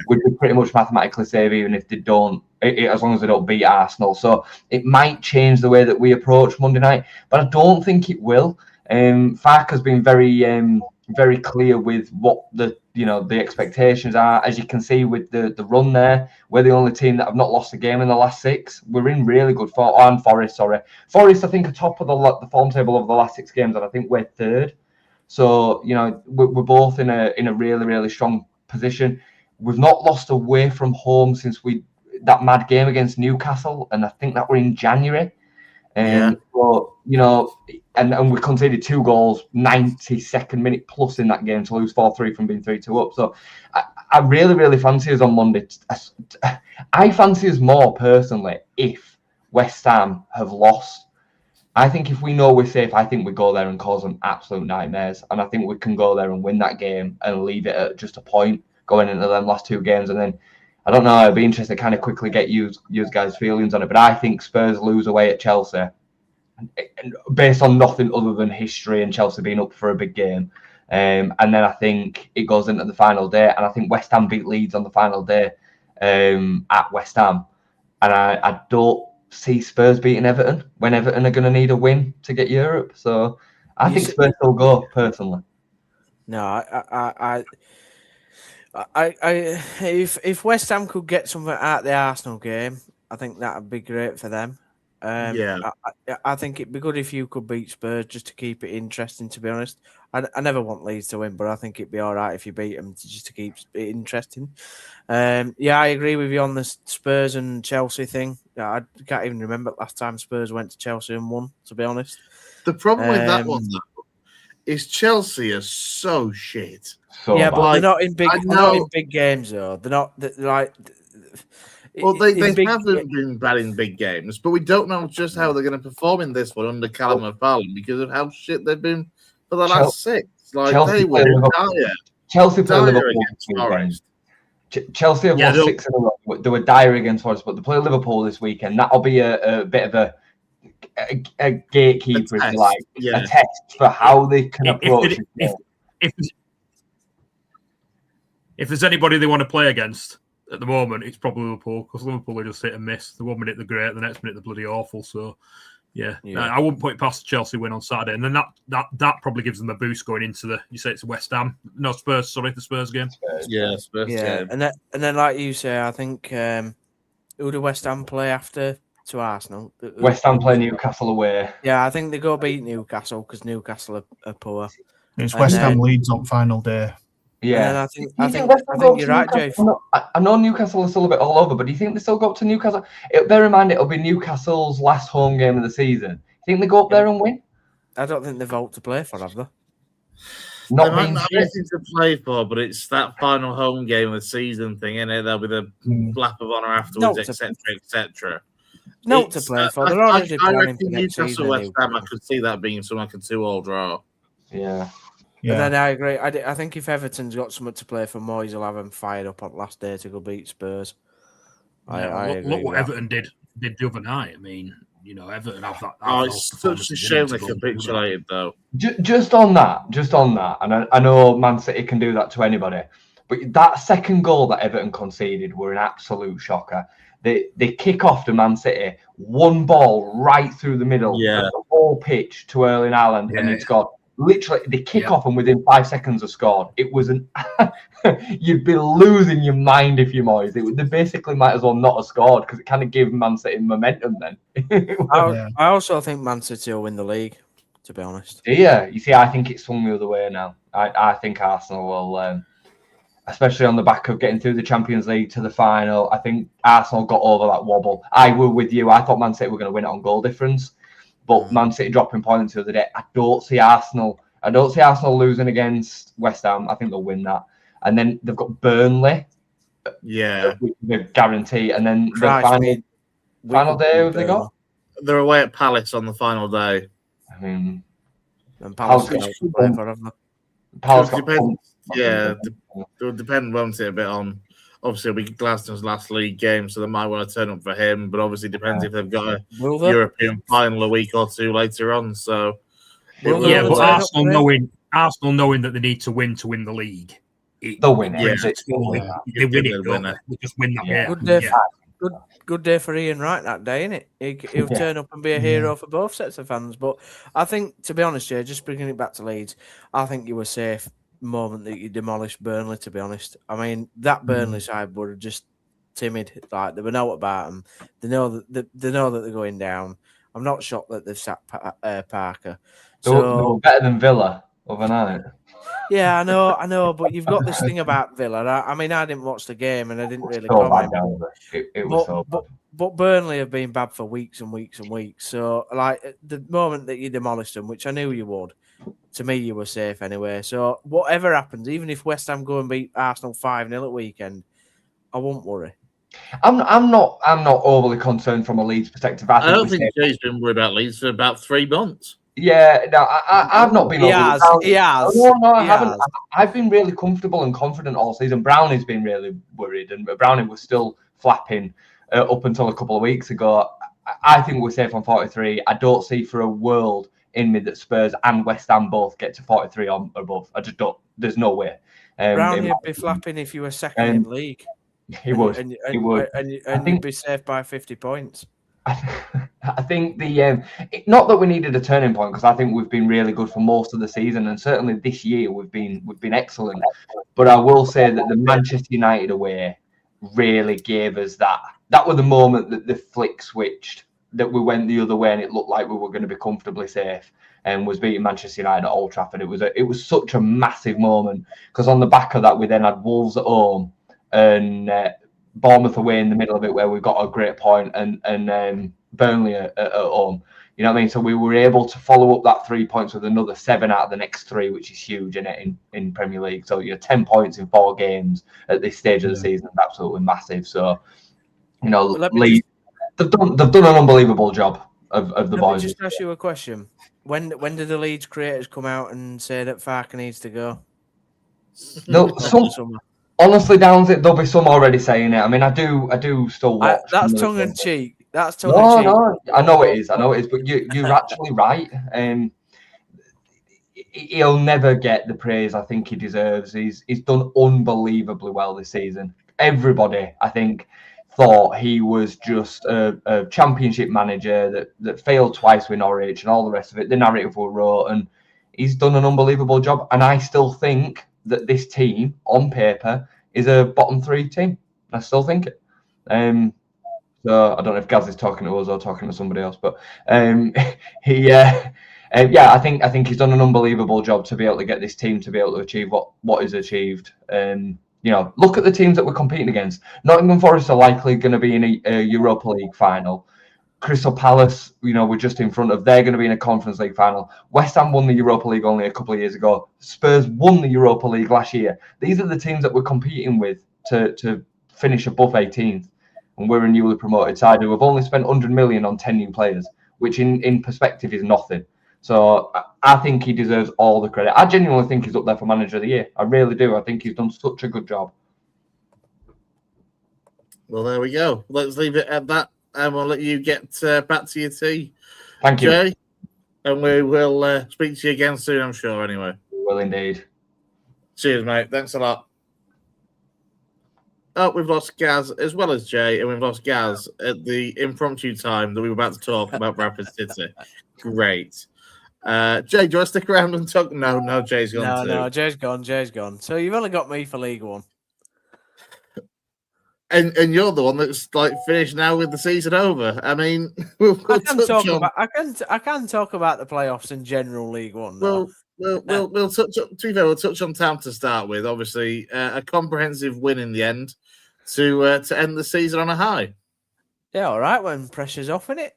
We'd be pretty much mathematically safe even if they don't, as long as they don't beat Arsenal. So it might change the way that we approach Monday night, but I don't think it will. Fark has been very clear with what the expectations are. As you can see with the run there, we're the only team that have not lost a game in the last 6. We're in really good form. And Forest, I think are top of the form table of the last 6 games, and I think we're 3rd. So we're both in a really, really strong position. We've not lost away from home since that mad game against Newcastle, and I think that were in January. So, and we conceded 2 goals, 92nd minute plus in that game to lose 4-3 from being 3-2 up. So I really, really fancy us on Monday. I fancy us more personally if West Ham have lost. I think if we know we're safe, I think we go there and cause them absolute nightmares. And I think we can go there and win that game and leave it at just a point going into them last 2 games. And then, I don't know, I'd be interested to kind of quickly get you guys' feelings on it. But I think Spurs lose away at Chelsea based on nothing other than history and Chelsea being up for a big game. And then I think it goes into the final day. And I think West Ham beat Leeds on the final day at West Ham. And I don't see Spurs beating Everton when Everton are going to need a win to get Europe. So I think Spurs will go, personally. No, if West Ham could get something out of the Arsenal game, I think that would be great for them. I think it'd be good if you could beat Spurs just to keep it interesting, to be honest. I never want Leeds to win, but I think it'd be all right if you beat them just to keep it interesting. I agree with you on the Spurs and Chelsea thing. I can't even remember last time Spurs went to Chelsea and won, to be honest. The problem with that one, though, is Chelsea are so shit. But they're not in big games, though. They're not like. Well, they haven't been bad in big games, but we don't know just how they're going to perform in this one under Callum McFarlane because of how shit they've been for the last 6. Like Chelsea were dire. Chelsea play Liverpool against Forest. Chelsea have lost 6 in a row. They were dire against Forest, but they play Liverpool this weekend. That'll be a bit of a gatekeeper, if you like, a test for how they can approach it. If there's anybody they want to play against at the moment, it's probably Liverpool, because Liverpool are just hit and miss. The 1 minute they're great, the next minute they're bloody awful. So, I wouldn't put it past the Chelsea win on Saturday, and then that probably gives them a boost going into you say it's West Ham, no Spurs, sorry, the Spurs game. Spurs game. And then like you say, I think who do West Ham play after to Arsenal? West Ham play Newcastle away. Yeah, I think they go beat Newcastle because Newcastle are poor. It's West Ham Leeds on final day. Yeah, I think you're right, Jay. I know Newcastle are still a bit all over, but do you think they still go up to Newcastle? Bear in mind, it'll be Newcastle's last home game of the season. You think they go up there and win? I don't think they've vote to play for, have they? They might not have anything to play for, but it's that final home game of the season thing, isn't it? There'll be the lap of honour afterwards, etc., etc. Not to play for. They're already I reckon Newcastle West Ham. I could see that being something like a 2-2 draw. Yeah. Yeah. And then I agree. I think if Everton's got something to play for Moyes, he'll have them fired up on last day to go beat Spurs. Look what Everton did the other night. I mean, Everton have that. Oh, it's such a shame they capitulated, though. Just on that, and I know Man City can do that to anybody, but that second goal that Everton conceded were an absolute shocker. They kick off to Man City, one ball right through the middle of the whole pitch to Erling Haaland, and it's got literally they kick off and within 5 seconds have scored. It was you'd be losing your mind if you Moyes. They basically might as well not have scored because it kind of gave Man City momentum then. I also think Man City will win the league, to be honest. Yeah, you see, I think it's swung the other way now. I think Arsenal will, especially on the back of getting through the Champions League to the final. I think Arsenal got over that wobble. I were with you. I thought Man City were going to win it on goal difference, but Man City dropping points the other day. I don't see Arsenal losing against West Ham. I think they'll win that. And then they've got Burnley. Yeah, the guarantee. And then the final day, have they got? They're away at Palace on the final day. I mean, and Palace depends. Yeah, it would depend, won't it, a bit on. Obviously, it'll be Glaston's last league game, so they might want to turn up for him. But obviously, it depends if they've got a European final a week or two later on. So, but Arsenal knowing that they need to win the league, they'll win it. They win it. They just win that game. Good day for Ian Wright that day, isn't it? He'll turn up and be a hero for both sets of fans. But I think, to be honest, Jay, just bringing it back to Leeds, I think you were safe the moment that you demolished Burnley, to be honest. I mean, that Burnley side were just timid. Like, they were know about them. They know that they're going down. I'm not shocked that they've sacked Parker. They were better than Villa overnight. Yeah, I know, but you've got this thing about Villa. I mean, I didn't watch the game and I didn't really comment. It was so bad. But Burnley have been bad for weeks and weeks and weeks. So, like, the moment that you demolished them, which I knew you would, to me, you were safe anyway. So, whatever happens, even if West Ham go and beat Arsenal 5-0 at weekend, I won't worry. I'm not overly concerned from a Leeds perspective. I don't think Jay's been worried about Leeds for about 3 months. Yeah, no, I've not been. He has. No, I haven't. I've been really comfortable and confident all season. Brownie's been really worried, and Brownie was still flapping up until a couple of weeks ago. I think we're safe on 43. I don't see for a world in me that Spurs and West Ham both get to 43 or above. I just don't. There's no way. Brownie would be flapping if you were second in the league. He would. He would. And you'd be safe by 50 points. I think not that we needed a turning point, because I think we've been really good for most of the season, and certainly this year we've been excellent. But I will say that the Manchester United away really gave us that. That was the moment that the flick switched, that we went the other way, and it looked like we were going to be comfortably safe, and was beating Manchester United at Old Trafford. It was such a massive moment, because on the back of that we then had Wolves at home and Bournemouth away in the middle of it, where we got a great point, and Burnley at home. You know what I mean? So we were able to follow up that 3 points with another 7 out of the next 3, which is huge in Premier League. So 10 points in 4 games at this stage of the season is absolutely massive. So Leeds, they've done an unbelievable job of the boys. Let me just ask you a question. When did the Leeds creators come out and say that Farker needs to go? No, honestly, Downs, there'll be some already saying it. I mean, I do still watch. That's tongue in cheek. That's tongue in cheek. No, I know it is. But you're actually right. He'll never get the praise I think he deserves. He's done unbelievably well this season. Everybody, I think, thought he was just a championship manager that failed twice with Norwich and all the rest of it. The narrative were wrote, and he's done an unbelievable job. And I still think that this team, on paper, is a bottom 3 team. I still think it. So I don't know if Gaz is talking to us or talking to somebody else, but I think he's done an unbelievable job to be able to get this team to be able to achieve what is achieved. Look at the teams that we're competing against. Nottingham Forest are likely going to be in a Europa League final. Crystal Palace, we're just in front of. They're going to be in a Conference League final. West Ham won the Europa League only a couple of years ago. Spurs won the Europa League last year. These are the teams that we're competing with to finish above 18th. And we're a newly promoted side who have only spent 100 million on 10 new players, which in perspective is nothing. So I think he deserves all the credit. I genuinely think he's up there for Manager of the Year. I really do. I think he's done such a good job. Well, there we go. Let's leave it at that, and we'll let you get back to your tea, Thank you. Jay. And we will speak to you again soon, I'm sure, anyway. Well, indeed. Cheers, mate. Thanks a lot. Oh, we've lost Gaz as well as Jay, and we've lost Gaz at the impromptu time that we were about to talk about Bradford City. Great. Jay, do you want to stick around and talk? No, Jay's gone too. No, Jay's gone. So you've only got me for League One. And you're the one that's like finished now with the season over. I mean, I can talk about the playoffs in general League One. We'll touch. To be fair, we'll touch on Town to start with. Obviously, a comprehensive win in the end to end the season on a high. Yeah, all right. When pressure's off, innit?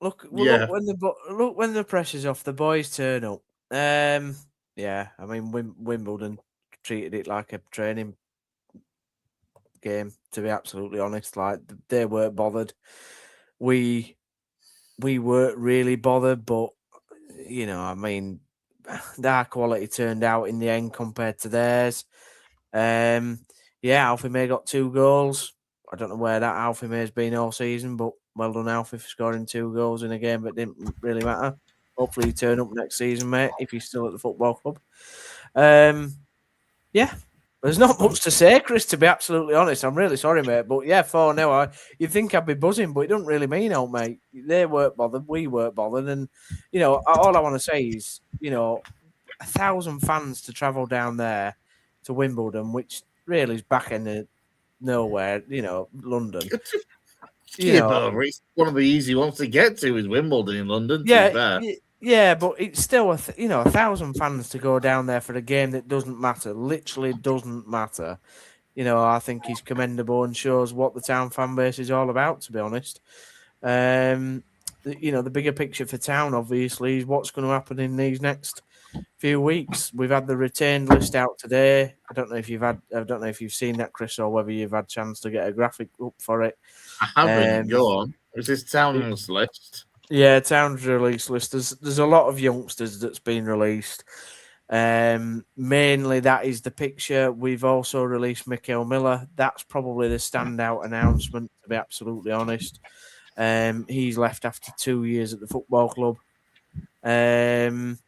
Look when the pressure's off, the boys turn up. Yeah, I mean Wimbledon treated it like a training game. To be absolutely honest, like they weren't bothered. We weren't really bothered, but you know, I mean, their quality turned out in the end compared to theirs. Yeah, Alfie May got 2 goals. I don't know where that Alfie May's been all season, but well done, Alfie, for scoring 2 goals in a game that didn't really matter. Hopefully, you turn up next season, mate, if you're still at the football club. Yeah, there's not much to say, Chris, to be absolutely honest. I'm really sorry, mate. But yeah, 4-0, you'd think I'd be buzzing, but it doesn't really mean out, mate. They weren't bothered. We weren't bothered. And, you know, all I want to say is, you know, 1,000 fans to travel down there to Wimbledon, which really is back in the nowhere, you know, London. It's one of the easy ones to get to is Wimbledon in London. Yeah, but it's still 1,000 fans to go down there for a game that doesn't matter. Literally doesn't matter. You know, I think he's commendable and shows what the Town fan base is all about. To be honest, you know, the bigger picture for Town obviously is what's going to happen in these next few weeks. We've had the retained list out today. I don't know if you've seen that, Chris, or whether you've had a chance to get a graphic up for it. I haven't. Go on. Is this Town's list? Yeah, Town's release list. There's a lot of youngsters that's been released. Mainly that is the picture. We've also released Mikael Miller. That's probably the standout announcement, to be absolutely honest. He's left after 2 years at the football club. And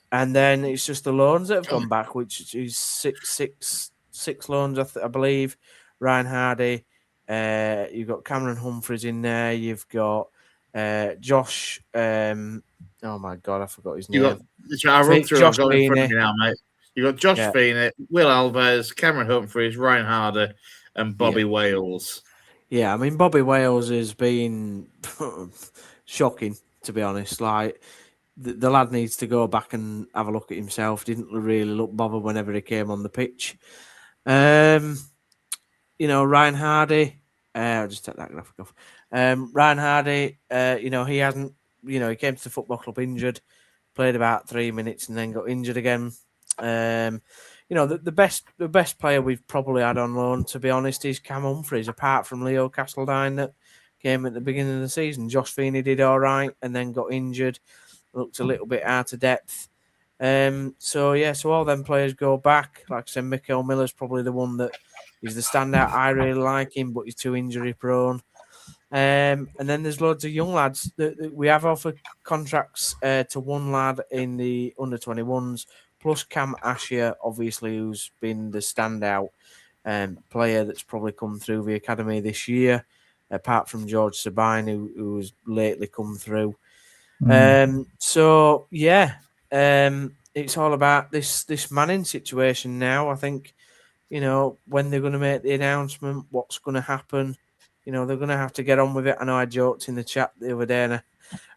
then it's just the loans that have gone back, which is six loans, I believe. Ryan Hardy. You've got Cameron Humphreys in there. You've got Josh. Oh my God, I forgot his name. I'll run through. Josh I've got it in front of Feeney. me now, mate. You've got Josh Feeney, Will Alves, Cameron Humphreys, Ryan Harder, and Bobby Wales. Yeah, I mean Bobby Wales has been shocking, to be honest. Like the lad needs to go back and have a look at himself. Didn't really look bothered whenever he came on the pitch. You know, Ryan Hardy. I'll just take that graphic off. Ryan Hardy, you know, he hasn't, you know, he came to the football club injured, played about 3 minutes and then got injured again. You know, the best player we've probably had on loan, to be honest, is Cam Humphreys, apart from Leo Castledine that came at the beginning of the season. Josh Feeney did all right and then got injured, looked a little bit out of depth. So all them players go back. Like I said, Mikael Miller's probably the one that is the standout. I really like him, but he's too injury prone. And then there's loads of young lads that we have offered contracts to one lad in the under 21s, plus Cam Asher, obviously, who's been the standout player that's probably come through the academy this year, apart from George Sabine, who's lately come through. It's all about this Manning situation now. I think, you know, when they're going to make the announcement, what's going to happen. You know, they're going to have to get on with it. I know I joked in the chat the other day and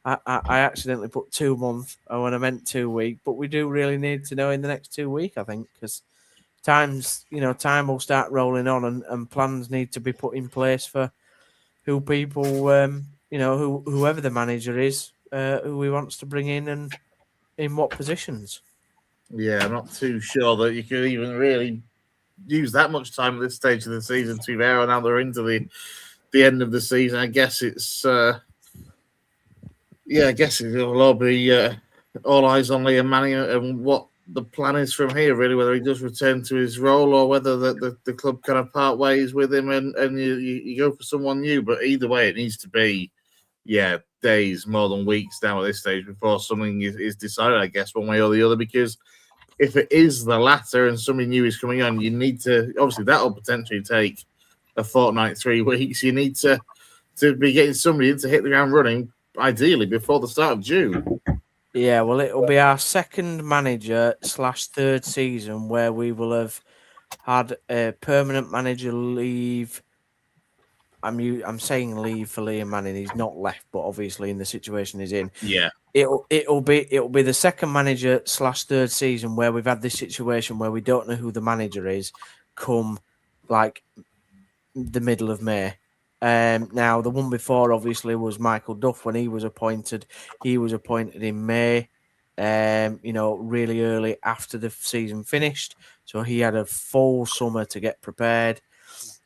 I accidentally put 2 months when I meant 2 weeks, but we do really need to know in the next 2 weeks, I think, because time will start rolling on and plans need to be put in place for who people, whoever the manager is, who he wants to bring in and in what positions. Yeah, I'm not too sure that you could even really use that much time at this stage of the season to be there. Now they're into the end of the season. I guess it's, I guess it'll all be all eyes on Liam Manning and what the plan is from here, really, whether he does return to his role or whether the club kind of part ways with him and you go for someone new. But either way, it needs to be, days more than weeks now at this stage before something is decided, I guess, one way or the other. Because if it is the latter and somebody new is coming on, you need to, obviously, that'll potentially take a fortnight, 3 weeks. You need to be getting somebody in to hit the ground running, ideally, before the start of June. Yeah, well, it'll be our second manager / third season where we will have had a permanent manager leave. I'm saying leave for Liam Manning. He's not left, but obviously in the situation he's in, it'll be the second manager / third season where we've had this situation where we don't know who the manager is come like the middle of May. Now, the one before obviously was Michael Duff when he was appointed. He was appointed in May, really early after the season finished. So he had a full summer to get prepared.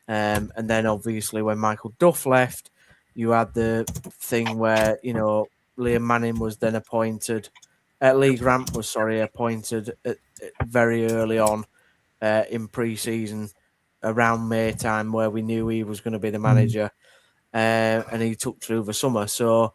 And then obviously when Michael Duff left, you had the thing where, Liam Manning was then appointed. Lee Grant was, appointed very early on in pre-season, around May time, where we knew he was going to be the manager, and he took through the summer. So,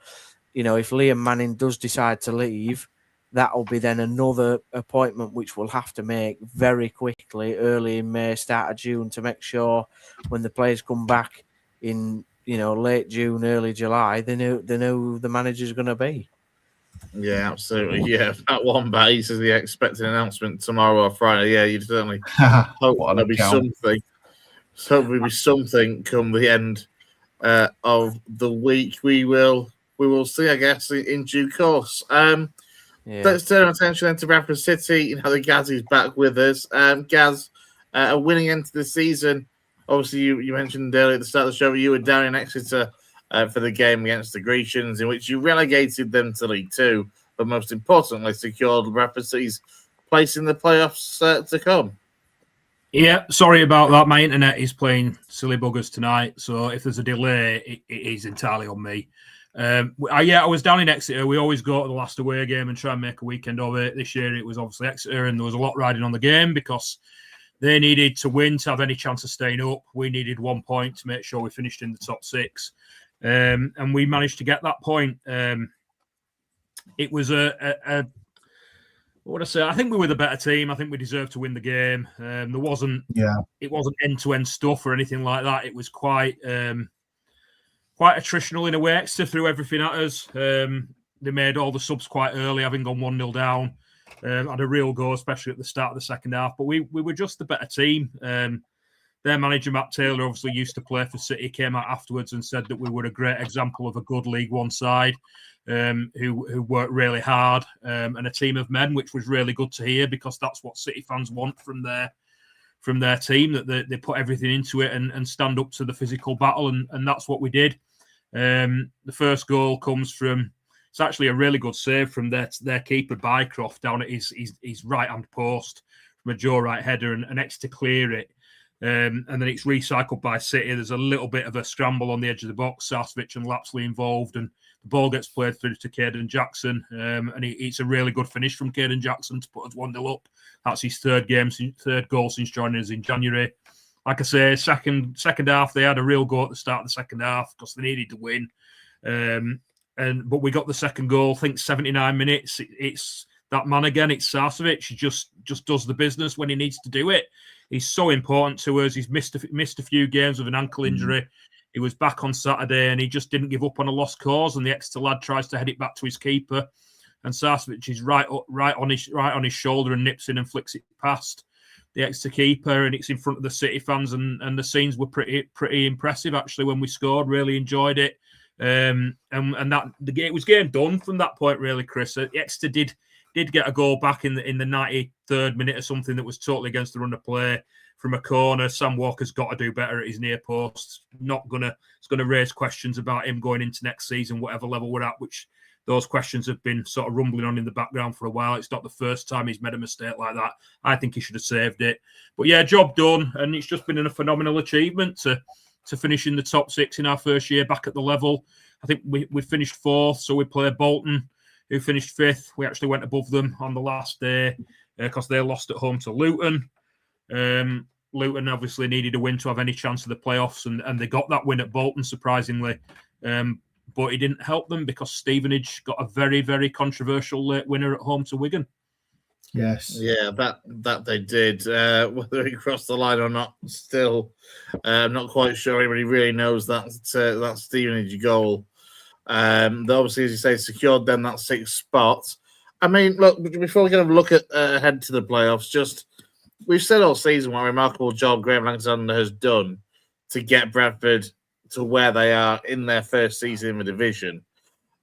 if Liam Manning does decide to leave, that'll be then another appointment which we'll have to make very quickly, early in May, start of June, to make sure when the players come back in, late June, early July, they know who the manager's going to be. Yeah, absolutely. Yeah, that one base is the expected announcement tomorrow or Friday. Yeah, you'd certainly hope there'll be something. So there'll be something come the end of the week. We will see, I guess, in due course. Let's turn our attention then to Bradford City. The Gaz is back with us. Gaz, a winning end to the season. Obviously, you mentioned earlier at the start of the show you were down in Exeter for the game against the Grecians, in which you relegated them to League Two, but most importantly, secured Bradford City's place in the playoffs to come. Yeah, sorry about that. My internet is playing silly buggers tonight, so if there's a delay, it is entirely on me. I was down in Exeter. We always go to the last away game and try and make a weekend of it. This year it was obviously Exeter, and there was a lot riding on the game because they needed to win to have any chance of staying up. We needed 1 point to make sure we finished in the top 6. And we managed to get that point. It was what would I say? I think we were the better team. I think we deserved to win the game. It wasn't end-to-end stuff or anything like that. It was quite attritional in a way. Exeter threw everything at us. They made all the subs quite early, having gone 1-0 down. Had a real go, especially at the start of the second half. But we were just the better team. Their manager, Matt Taylor, obviously used to play for City, came out afterwards and said that we were a great example of a good League One side who worked really hard and a team of men, which was really good to hear because that's what City fans want from their team, that they put everything into it and stand up to the physical battle, and that's what we did. The first goal comes from, it's actually a really good save from their keeper, Bycroft, down at his right-hand post from a Joe Wright header and Exeter clear it. And then it's recycled by City. There's a little bit of a scramble on the edge of the box, Sasvich and Lapsley involved, and the ball gets played through to Caden Jackson. And it's a really good finish from Caden Jackson to put us 1-0 up. That's his third goal since joining us in January. Like I say, second half, they had a real go at the start of the second half because they needed to win. But we got the second goal, I think 79 minutes. It's that man again, it's Sasvich. He just does the business when he needs to do it. He's so important to us. He's missed a few games with an ankle injury. He was back on Saturday and he just didn't give up on a lost cause. And the Exeter lad tries to head it back to his keeper, and Sasvich is right on his shoulder and nips in and flicks it past the Exeter keeper, and it's in front of the City fans. And the scenes were pretty impressive actually when we scored. Really enjoyed it. And that it was game done from that point, really, Chris. Exeter did get a goal back in the 93rd minute or something that was totally against the run of play from a corner. Sam Walker's got to do better at his near post. It's gonna raise questions about him going into next season, whatever level we're at, which those questions have been sort of rumbling on in the background for a while. It's not the first time he's made a mistake like that. I think he should have saved it. But yeah, job done, and it's just been a phenomenal achievement to finish in the top 6 in our first year back at the level. I think we finished 4th, so we play Bolton who finished 5th. We actually went above them on the last day because they lost at home to Luton. Luton obviously needed a win to have any chance of the playoffs, and they got that win at Bolton, surprisingly. But it didn't help them because Stevenage got a very, very controversial late winner at home to Wigan. Yes. Yeah, that they did. Whether he crossed the line or not, still, I'm not quite sure anybody really knows that Stevenage goal. They obviously, as you say, secured then that 6th spot. I mean, look, before we kind of look at ahead to the playoffs, we've said all season what a remarkable job Graham Alexander has done to get Bradford to where they are in their first season in the division.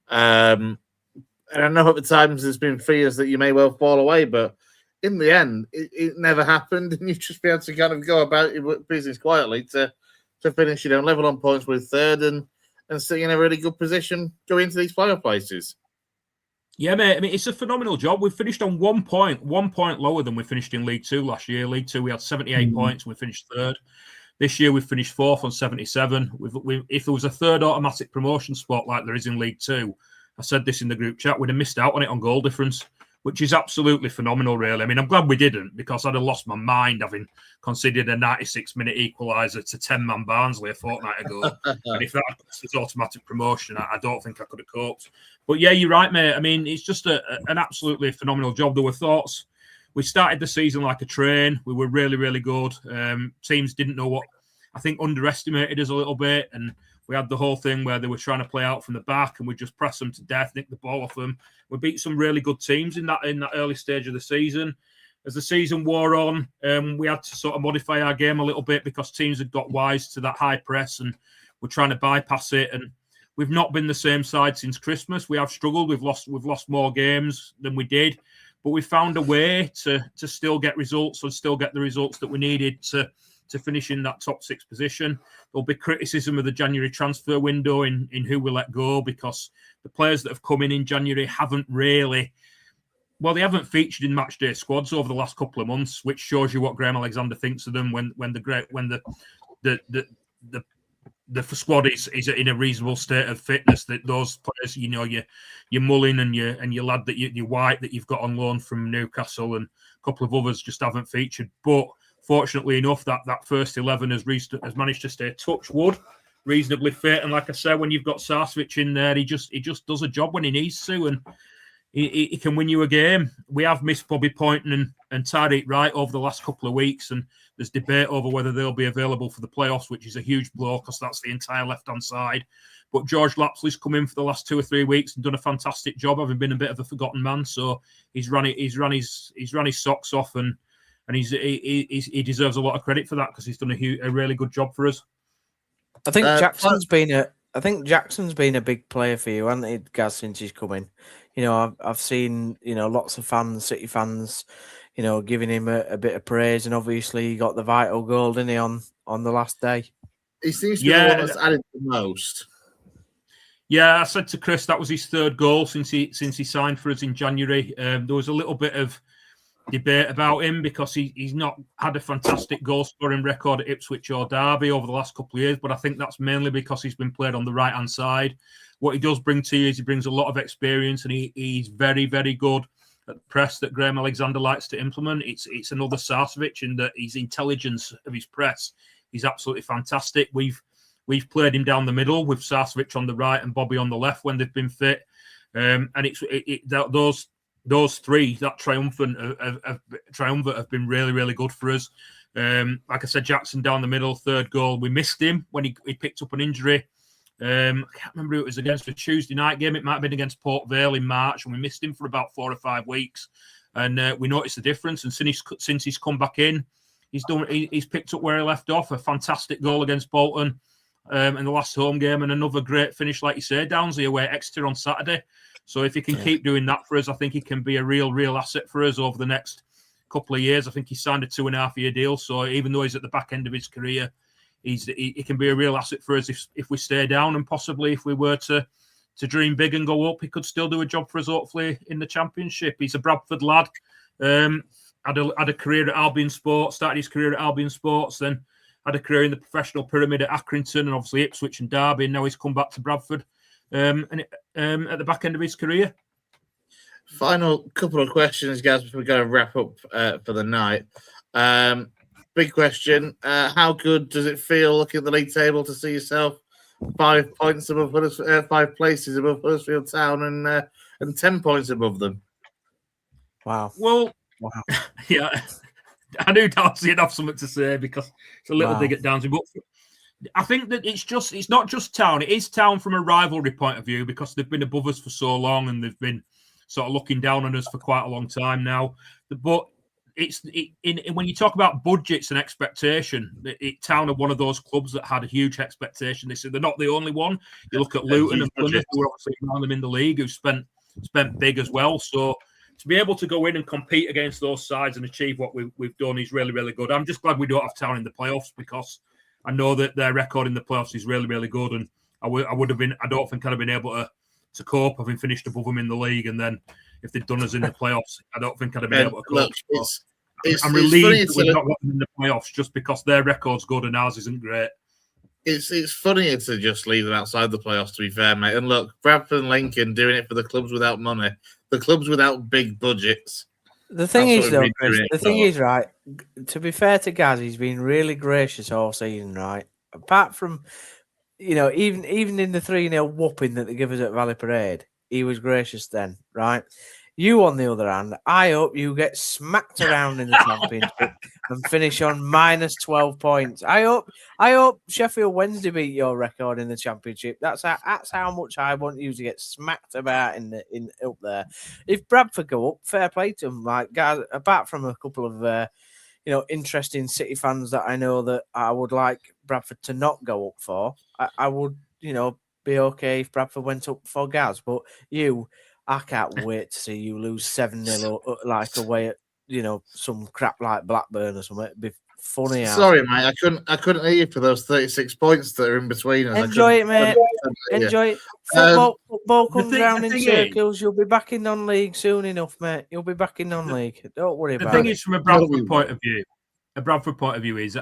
And I know at the times there's been fears that you may well fall away, but in the end, it never happened, and you've just been able to kind of go about your business quietly to finish, level on points with 3rd and sitting in a really good position going into these playoff places. Yeah, mate. I mean, it's a phenomenal job. We've finished on 1 point lower than we finished in League Two last year. League Two, we had 78 points. We finished 3rd. This year, we've finished 4th on 77. If there was a 3rd automatic promotion spot like there is in League Two, I said this in the group chat, we'd have missed out on it on goal difference, which is absolutely phenomenal, really. I mean, I'm glad we didn't, because I'd have lost my mind having considered a 96-minute equaliser to 10-man Barnsley a fortnight ago. And if that was automatic promotion, I don't think I could have coped. But yeah, you're right, mate. I mean, it's just an absolutely phenomenal job. There were thoughts. We started the season like a train. We were really, really good. Teams didn't know what, I think, underestimated us a little bit. And we had the whole thing where they were trying to play out from the back, and we just pressed them to death, nick the ball off them. We beat some really good teams in that early stage of the season. As the season wore on, we had to sort of modify our game a little bit because teams had got wise to that high press and were trying to bypass it. And we've not been the same side since Christmas. We have struggled. We've lost more games than we did, but we found a way to still get results and still get the results that we needed to finish in that top 6 position. There'll be criticism of the January transfer window in who we let go, because the players that have come in January haven't really, well, they haven't featured in match day squads over the last couple of months, which shows you what Graham Alexander thinks of them when the squad is in a reasonable state of fitness. That those players, your Mullin and your lad that your White that you've got on loan from Newcastle and a couple of others just haven't featured. But fortunately enough, that first 11 has managed to stay touch wood reasonably fit. And like I said, when you've got Sarcevic in there, he just does a job when he needs to, and he can win you a game. We have missed Bobby Poynton and Tariq Wright over the last couple of weeks, and there's debate over whether they'll be available for the playoffs, which is a huge blow because that's the entire left-hand side. But George Lapsley's come in for the last 2 or 3 weeks and done a fantastic job, having been a bit of a forgotten man. So he's run his socks off, and he deserves a lot of credit for that because he's done a really good job for us. I think Jackson's been a big player for you, hasn't he, Gaz, since he's come in? I've seen lots of fans, City fans, giving him a bit of praise, and obviously he got the vital goal, didn't he, on the last day? He seems to be the one that's added the most. Yeah, I said to Chris that was his 3rd goal since he signed for us in January. There was a little bit of debate about him because he's not had a fantastic goal scoring record at Ipswich or Derby over the last couple of years, but I think that's mainly because he's been played on the right hand side. What he does bring to you is he brings a lot of experience, and he's very, very good at the press that Graham Alexander likes to implement. It's another Sarcevic in that his intelligence of his press is absolutely fantastic. We've played him down the middle with Sarcevic on the right and Bobby on the left when they've been fit, and those three, that triumvirate have been really, really good for us. Like I said, Jackson down the middle, 3rd goal. We missed him when he picked up an injury. I can't remember who it was against, a Tuesday night game. It might have been against Port Vale in March, and we missed him for about 4 or 5 weeks. And we noticed the difference. And since he's come back in, he's picked up where he left off. A fantastic goal against Bolton in the last home game, and another great finish, like you say, Downsy away at Exeter on Saturday. So if he can keep doing that for us, I think he can be a real asset for us over the next couple of years. I think he signed a 2.5-year deal. So even though he's at the back end of his career, he can be a real asset for us if we stay down, and possibly if we were to dream big and go up, he could still do a job for us, hopefully, in the Championship. He's a Bradford lad. Had a career at Albion Sports, started his career at Albion Sports, then had a career in the professional pyramid at Accrington and obviously Ipswich and Derby, and now he's come back to Bradford. At the back end of his career. Final couple of questions, guys, before we go and wrap up for the night. Big question. How good does it feel looking at the league table to see yourself 5 points above 5 places above Huddersfield Town and 10 points above them? Wow. Well, Wow. Yeah, I knew Darcy would have something to say because it's a little dig at Downsy. But I think that it's not just Town. It is Town from a rivalry point of view because they've been above us for so long and they've been sort of looking down on us for quite a long time now. But when you talk about budgets and expectation, Town are one of those clubs that had a huge expectation. They're not the only one. You look at Luton and Plymouth, who are obviously around them in the league, who spent big as well. So to be able to go in and compete against those sides and achieve what we've done is really, really good. I'm just glad we don't have Town in the playoffs because I know that their record in the playoffs is really, really good. And I don't think I'd have been able to cope having finished above them in the league. And then if they'd done us in the playoffs, I don't think I'd have been able to cope. Look, I'm relieved that we've not got them in the playoffs just because their record's good and ours isn't great. It's funnier to just leave them outside the playoffs, to be fair, mate. And look, Bradford and Lincoln doing it for the clubs without money, the clubs without big budgets. The thing is, though, Chris, right, to be fair to Gaz, he's been really gracious all season, right? Apart from, even in the 3-0 whooping that they give us at Valley Parade, he was gracious then, right? You, on the other hand, I hope you get smacked around in the championship and finish on minus 12 points. I hope Sheffield Wednesday beat your record in the championship. That's how much I want you to get smacked about in up there. If Bradford go up, fair play to them. Like, guys, apart from a couple of interesting City fans that I know that I would like Bradford to not go up for, I would be okay if Bradford went up for Gaz. But I can't wait to see you lose 7-0 like away at some crap like Blackburn or something. It'd be funny. Sorry, mate, I couldn't hear you for those 36 points that are in between us. Enjoy it, mate. Enjoy it. Football comes round in circles. You'll be back in non-league soon enough, mate. You'll be back in non-league. Don't worry about it. The thing is, from a Bradford point of view, is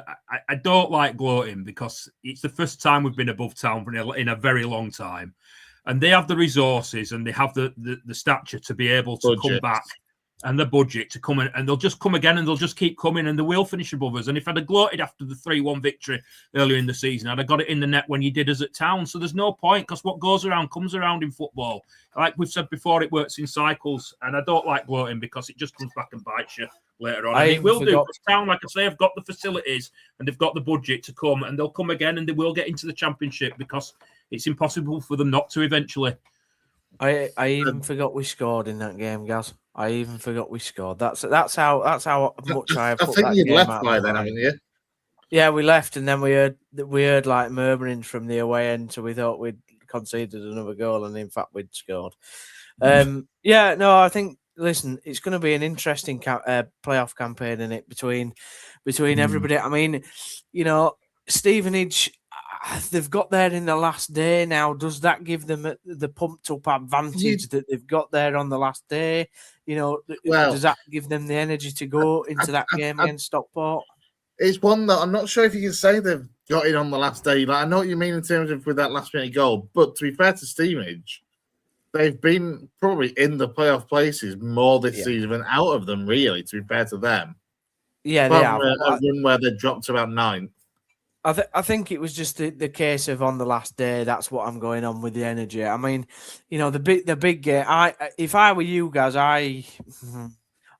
I don't like gloating because it's the first time we've been above Town in a very long time. And they have the resources and they have the stature to be able to come back and the budget to come in, and they'll just come again and they'll just keep coming and they will finish above us. And if I'd have gloated after the 3-1 victory earlier in the season, I'd have got it in the net when you did us at Town. So there's no point because what goes around comes around in football. Like we've said before, it works in cycles. And I don't like gloating because it just comes back and bites you later on. And it will do because Town, like I say, have got the facilities and they've got the budget to come, and they'll come again and they will get into the championship because it's impossible for them not to eventually. I even forgot we scored in that game, Gaz. I even forgot we scored. That's how much I have put that game out. I think you'd left by then, haven't you? Yeah, we left, and then we heard like murmurings from the away end, so we thought we'd conceded another goal, and in fact we'd scored. I think. Listen, it's going to be an interesting playoff campaign in it between everybody. I mean, Stevenage, they've got there in the last day now. Does that give them the pumped up advantage that they've got there on the last day? Does that give them the energy to go into that game against Stockport? It's one that I'm not sure if you can say they've got it on the last day. Like, I know what you mean in terms of with that last minute goal, but to be fair to Stevenage, they've been probably in the playoff places more this season than out of them, really, to be fair to them. Yeah, they have. A run where they dropped to about 9th. I think it was just the case of on the last day. That's what I'm going on with the energy. I mean, the big game. If I were you guys, I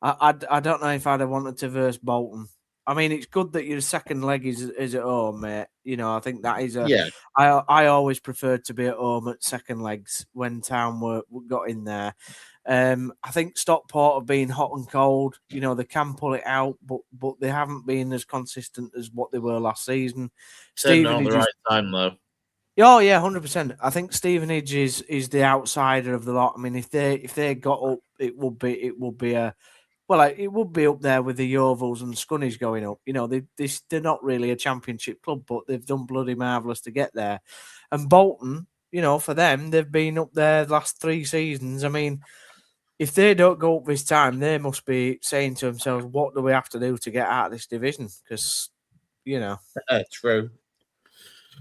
don't know if I'd have wanted to verse Bolton. I mean, it's good that your second leg is at home, mate. I think that is I always preferred to be at home at second legs when Town got in there. I think Stockport have been hot and cold. They can pull it out, but they haven't been as consistent as what they were last season. Stevenage on the right time, though. Oh yeah, 100%. I think Stevenage is the outsider of the lot. I mean, if they got up, it would be up there with the Yeovils and Scunnies going up. They're not really a championship club, but they've done bloody marvellous to get there. And Bolton, for them, they've been up there the last 3 seasons. I mean, if they don't go up this time, they must be saying to themselves, what do we have to do to get out of this division? Because, True.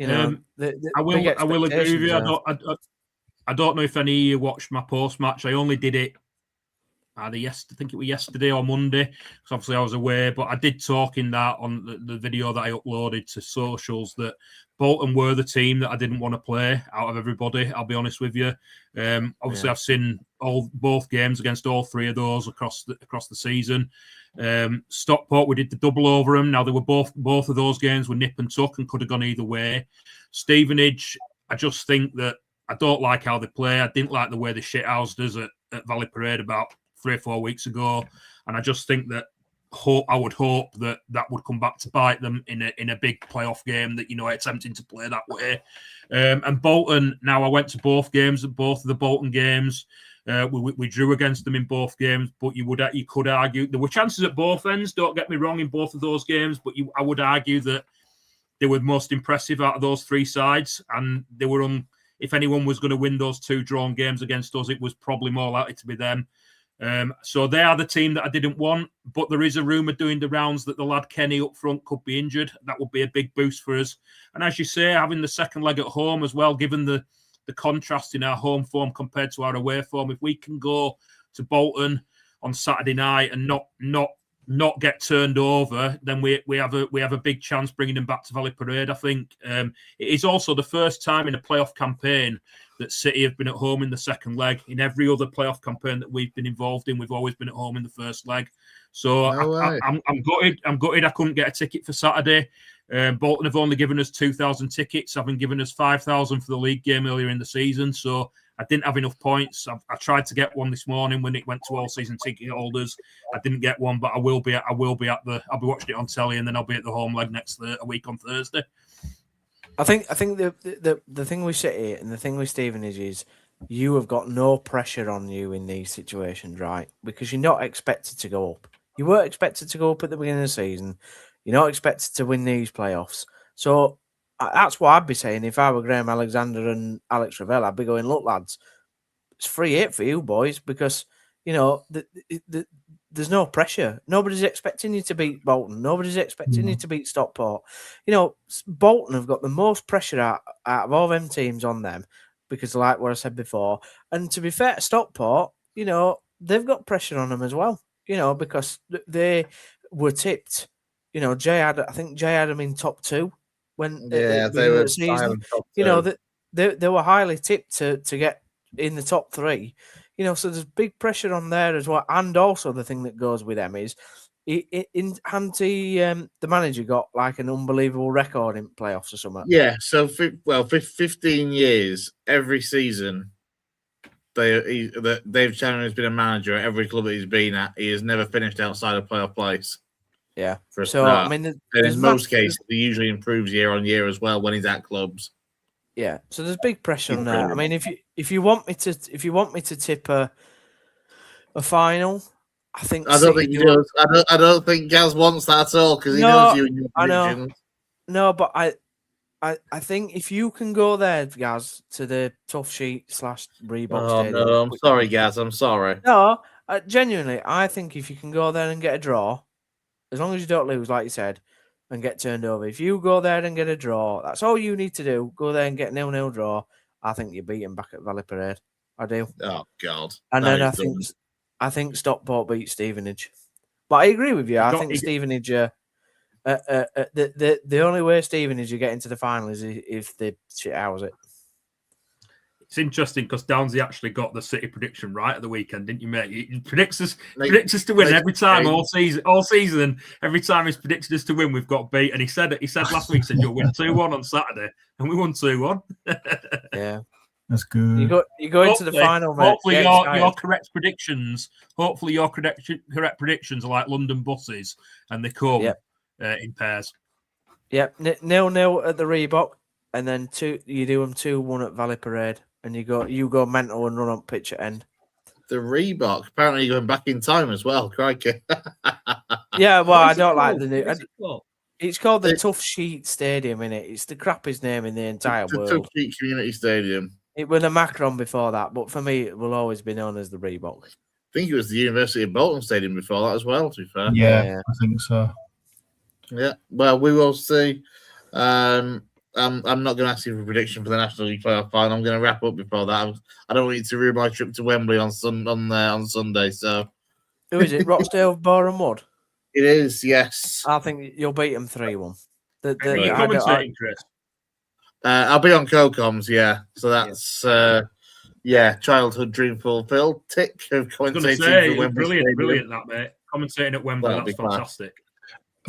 I will agree with you. I don't know if any of you watched my post-match. I only did it I think it was yesterday or Monday, because obviously I was away, but I did talk in that on the video that I uploaded to socials that Bolton were the team that I didn't want to play out of everybody. I'll be honest with you. Obviously, I've seen both games against all three of those across the season. Stockport, we did the double over them. Now they were both of those games were nip and tuck and could have gone either way. Stevenage, I just think that I don't like how they play. I didn't like the way they shithoused us at Valley Parade about 3 or 4 weeks ago, and I just think that I would hope that would come back to bite them in a big playoff game that attempting to play that way. And Bolton, now I went to both of the Bolton games. We drew against them in both games, but you could argue there were chances at both ends. Don't get me wrong in both of those games, but I would argue that they were most impressive out of those three sides, and they were if anyone was going to win those 2 drawn games against us, it was probably more likely to be them. So they are the team that I didn't want, but there is a rumour doing the rounds that the lad Kenny up front could be injured. That would be a big boost for us. And as you say, having the second leg at home as well, given the contrast in our home form compared to our away form, if we can go to Bolton on Saturday night and not get turned over, then we have a big chance bringing them back to Valley Parade. I think it is also the first time in a playoff campaign that City have been at home in the second leg. In every other playoff campaign that we've been involved in, we've always been at home in the first leg. So I'm gutted. I'm gutted I couldn't get a ticket for Saturday. Bolton have only given us 2,000 tickets, having given us 5,000 for the league game earlier in the season. So I didn't have enough points. I tried to get one this morning when it went to all season ticket holders. I didn't get one, but I'll be watching it on telly, and then I'll be at the home leg a week on Thursday. I think the thing with City and the thing with Stevenage is you have got no pressure on you in these situations, right? Because you're not expected to go up. You weren't expected to go up at the beginning of the season. You're not expected to win these playoffs. So that's what I'd be saying if I were Graham Alexander and Alex Ravel. I'd be going, look, lads, it's free hit for you boys because, there's no pressure. Nobody's expecting you to beat Bolton. Nobody's expecting you to beat Stockport. Bolton have got the most pressure out of all them teams on them because, like what I said before, and to be fair to Stockport, they've got pressure on them as well, because they were tipped. Jay had them in top 2 when they were the season. They were highly tipped to get in the top 3. So there's big pressure on there as well. And also the thing that goes with them is the manager got like an unbelievable record in playoffs or something. Yeah. So, 15 years, every season, Dave Chandler has been a manager at every club that he's been at. He has never finished outside of playoff place. Yeah. For a start. In most cases, he usually improves year on year as well when he's at clubs. Yeah, so there's big pressure on that. I mean, if you want me to tip a final, I don't think he does. I don't think Gaz wants that at all because he knows you and your predictions. No, but I think if you can go there, Gaz, to the Tough Sheet / Reebok Stadium. No, I'm sorry, Gaz. I'm sorry. No, genuinely, I think if you can go there and get a draw, as long as you don't lose, like you said, and get turned over. If you go there and get a draw, that's all you need to do. Go there and get 0-0 draw. I think you beat him back at Valley Parade. I do. Oh God! And then I think Stockport beat Stevenage. But I agree with you. I think Stevenage. The only way Stevenage you get into the final is if they shit hours it. It's interesting because Downsy actually got the City prediction right at the weekend, didn't you, mate? He predicts us to win every time all season. Every time he's predicted us to win, we've got beat. And he said last week, you'll win 2-1 on Saturday, and we won 2-1. Yeah, that's good. You go into the final, mate. Hopefully, your correct predictions. Hopefully, your correct predictions are like London buses, and they come in pairs. Yep, 0-0 at the Reebok, and then you do them 2-1 at Valley Parade. And you go mental and run on pitch at end. The Reebok, apparently you're going back in time as well, crikey. Yeah, well, I don't like the new. It's called the Tough Sheet Stadium, innit? It's the crappiest name in the entire world. The Tough Sheet Community Stadium. It was a Macron before that, but for me, it will always be known as the Reebok. I think it was the University of Bolton Stadium before that as well, to be fair. Yeah. I think so. Yeah, well, we will see. I'm not going to ask you for a prediction for the National League playoff final. I'm going to wrap up before that. I don't want you to ruin my trip to Wembley on Sunday. So Who is it? Rochdale, Boreham Wood? It is, yes. I think you'll beat them 3-1. Are you commentating, Chris? I'll be on co-coms, yeah. So that's childhood dream fulfilled. Tick of commentating for Wembley. Brilliant that, mate. Commentating at Wembley, that's fantastic.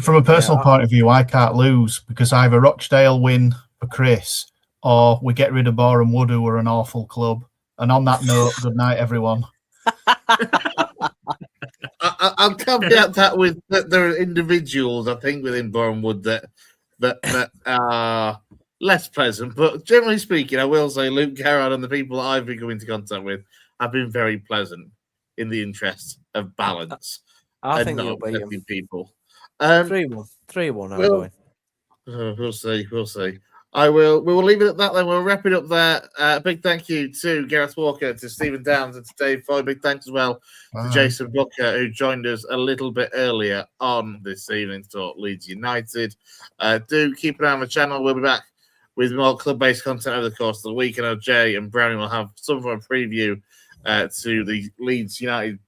From a personal point of view, I can't lose because either Rochdale win for Chris or we get rid of Boreham Wood, who are an awful club. And on that note, good night, everyone. I'll caveat that with that there are individuals, I think, within Boreham Wood that are less pleasant. But generally speaking, I will say Luke Garrard and the people that I've been coming into contact with have been very pleasant in the interest of balance. I think you'll beat them. People. 3-1. 3-1, I'm going. We'll see. We will leave it at that then. We'll wrap it up there. Big thank you to Gareth Walker, to Stephen Downs, and to Dave Floyd. Big thanks as well to Jason Booker, who joined us a little bit earlier on this evening to talk Leeds United. Do keep an eye on the channel. We'll be back with more club-based content over the course of the week. I know Jay and Brownie will have some form of preview to the Leeds United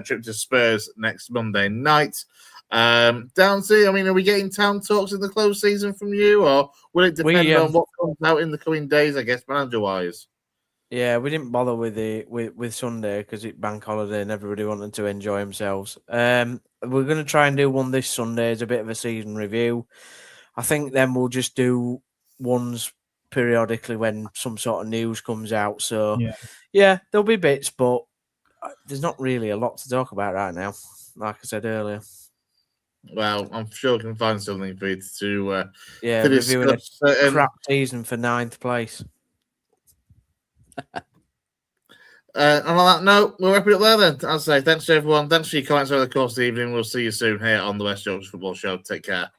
trip to Spurs next Monday night. Downsy, I mean, are we getting town talks in the close season from you, or will it depend on what comes out in the coming days, I guess, manager-wise? Yeah, we didn't bother with Sunday because it's bank holiday and everybody wanted to enjoy themselves. We're going to try and do one this Sunday as a bit of a season review. I think then we'll just do ones periodically when some sort of news comes out. So, yeah, there'll be bits, but there's not really a lot to talk about right now, like I said earlier. Well, I'm sure we can find something for you to reviewing a crap season for 9th place. And on that note, we'll wrap it up there then. I'll say thanks to everyone. Thanks for your comments over the course of the evening. We'll see you soon here on the West Yorkshire Football Show. Take care.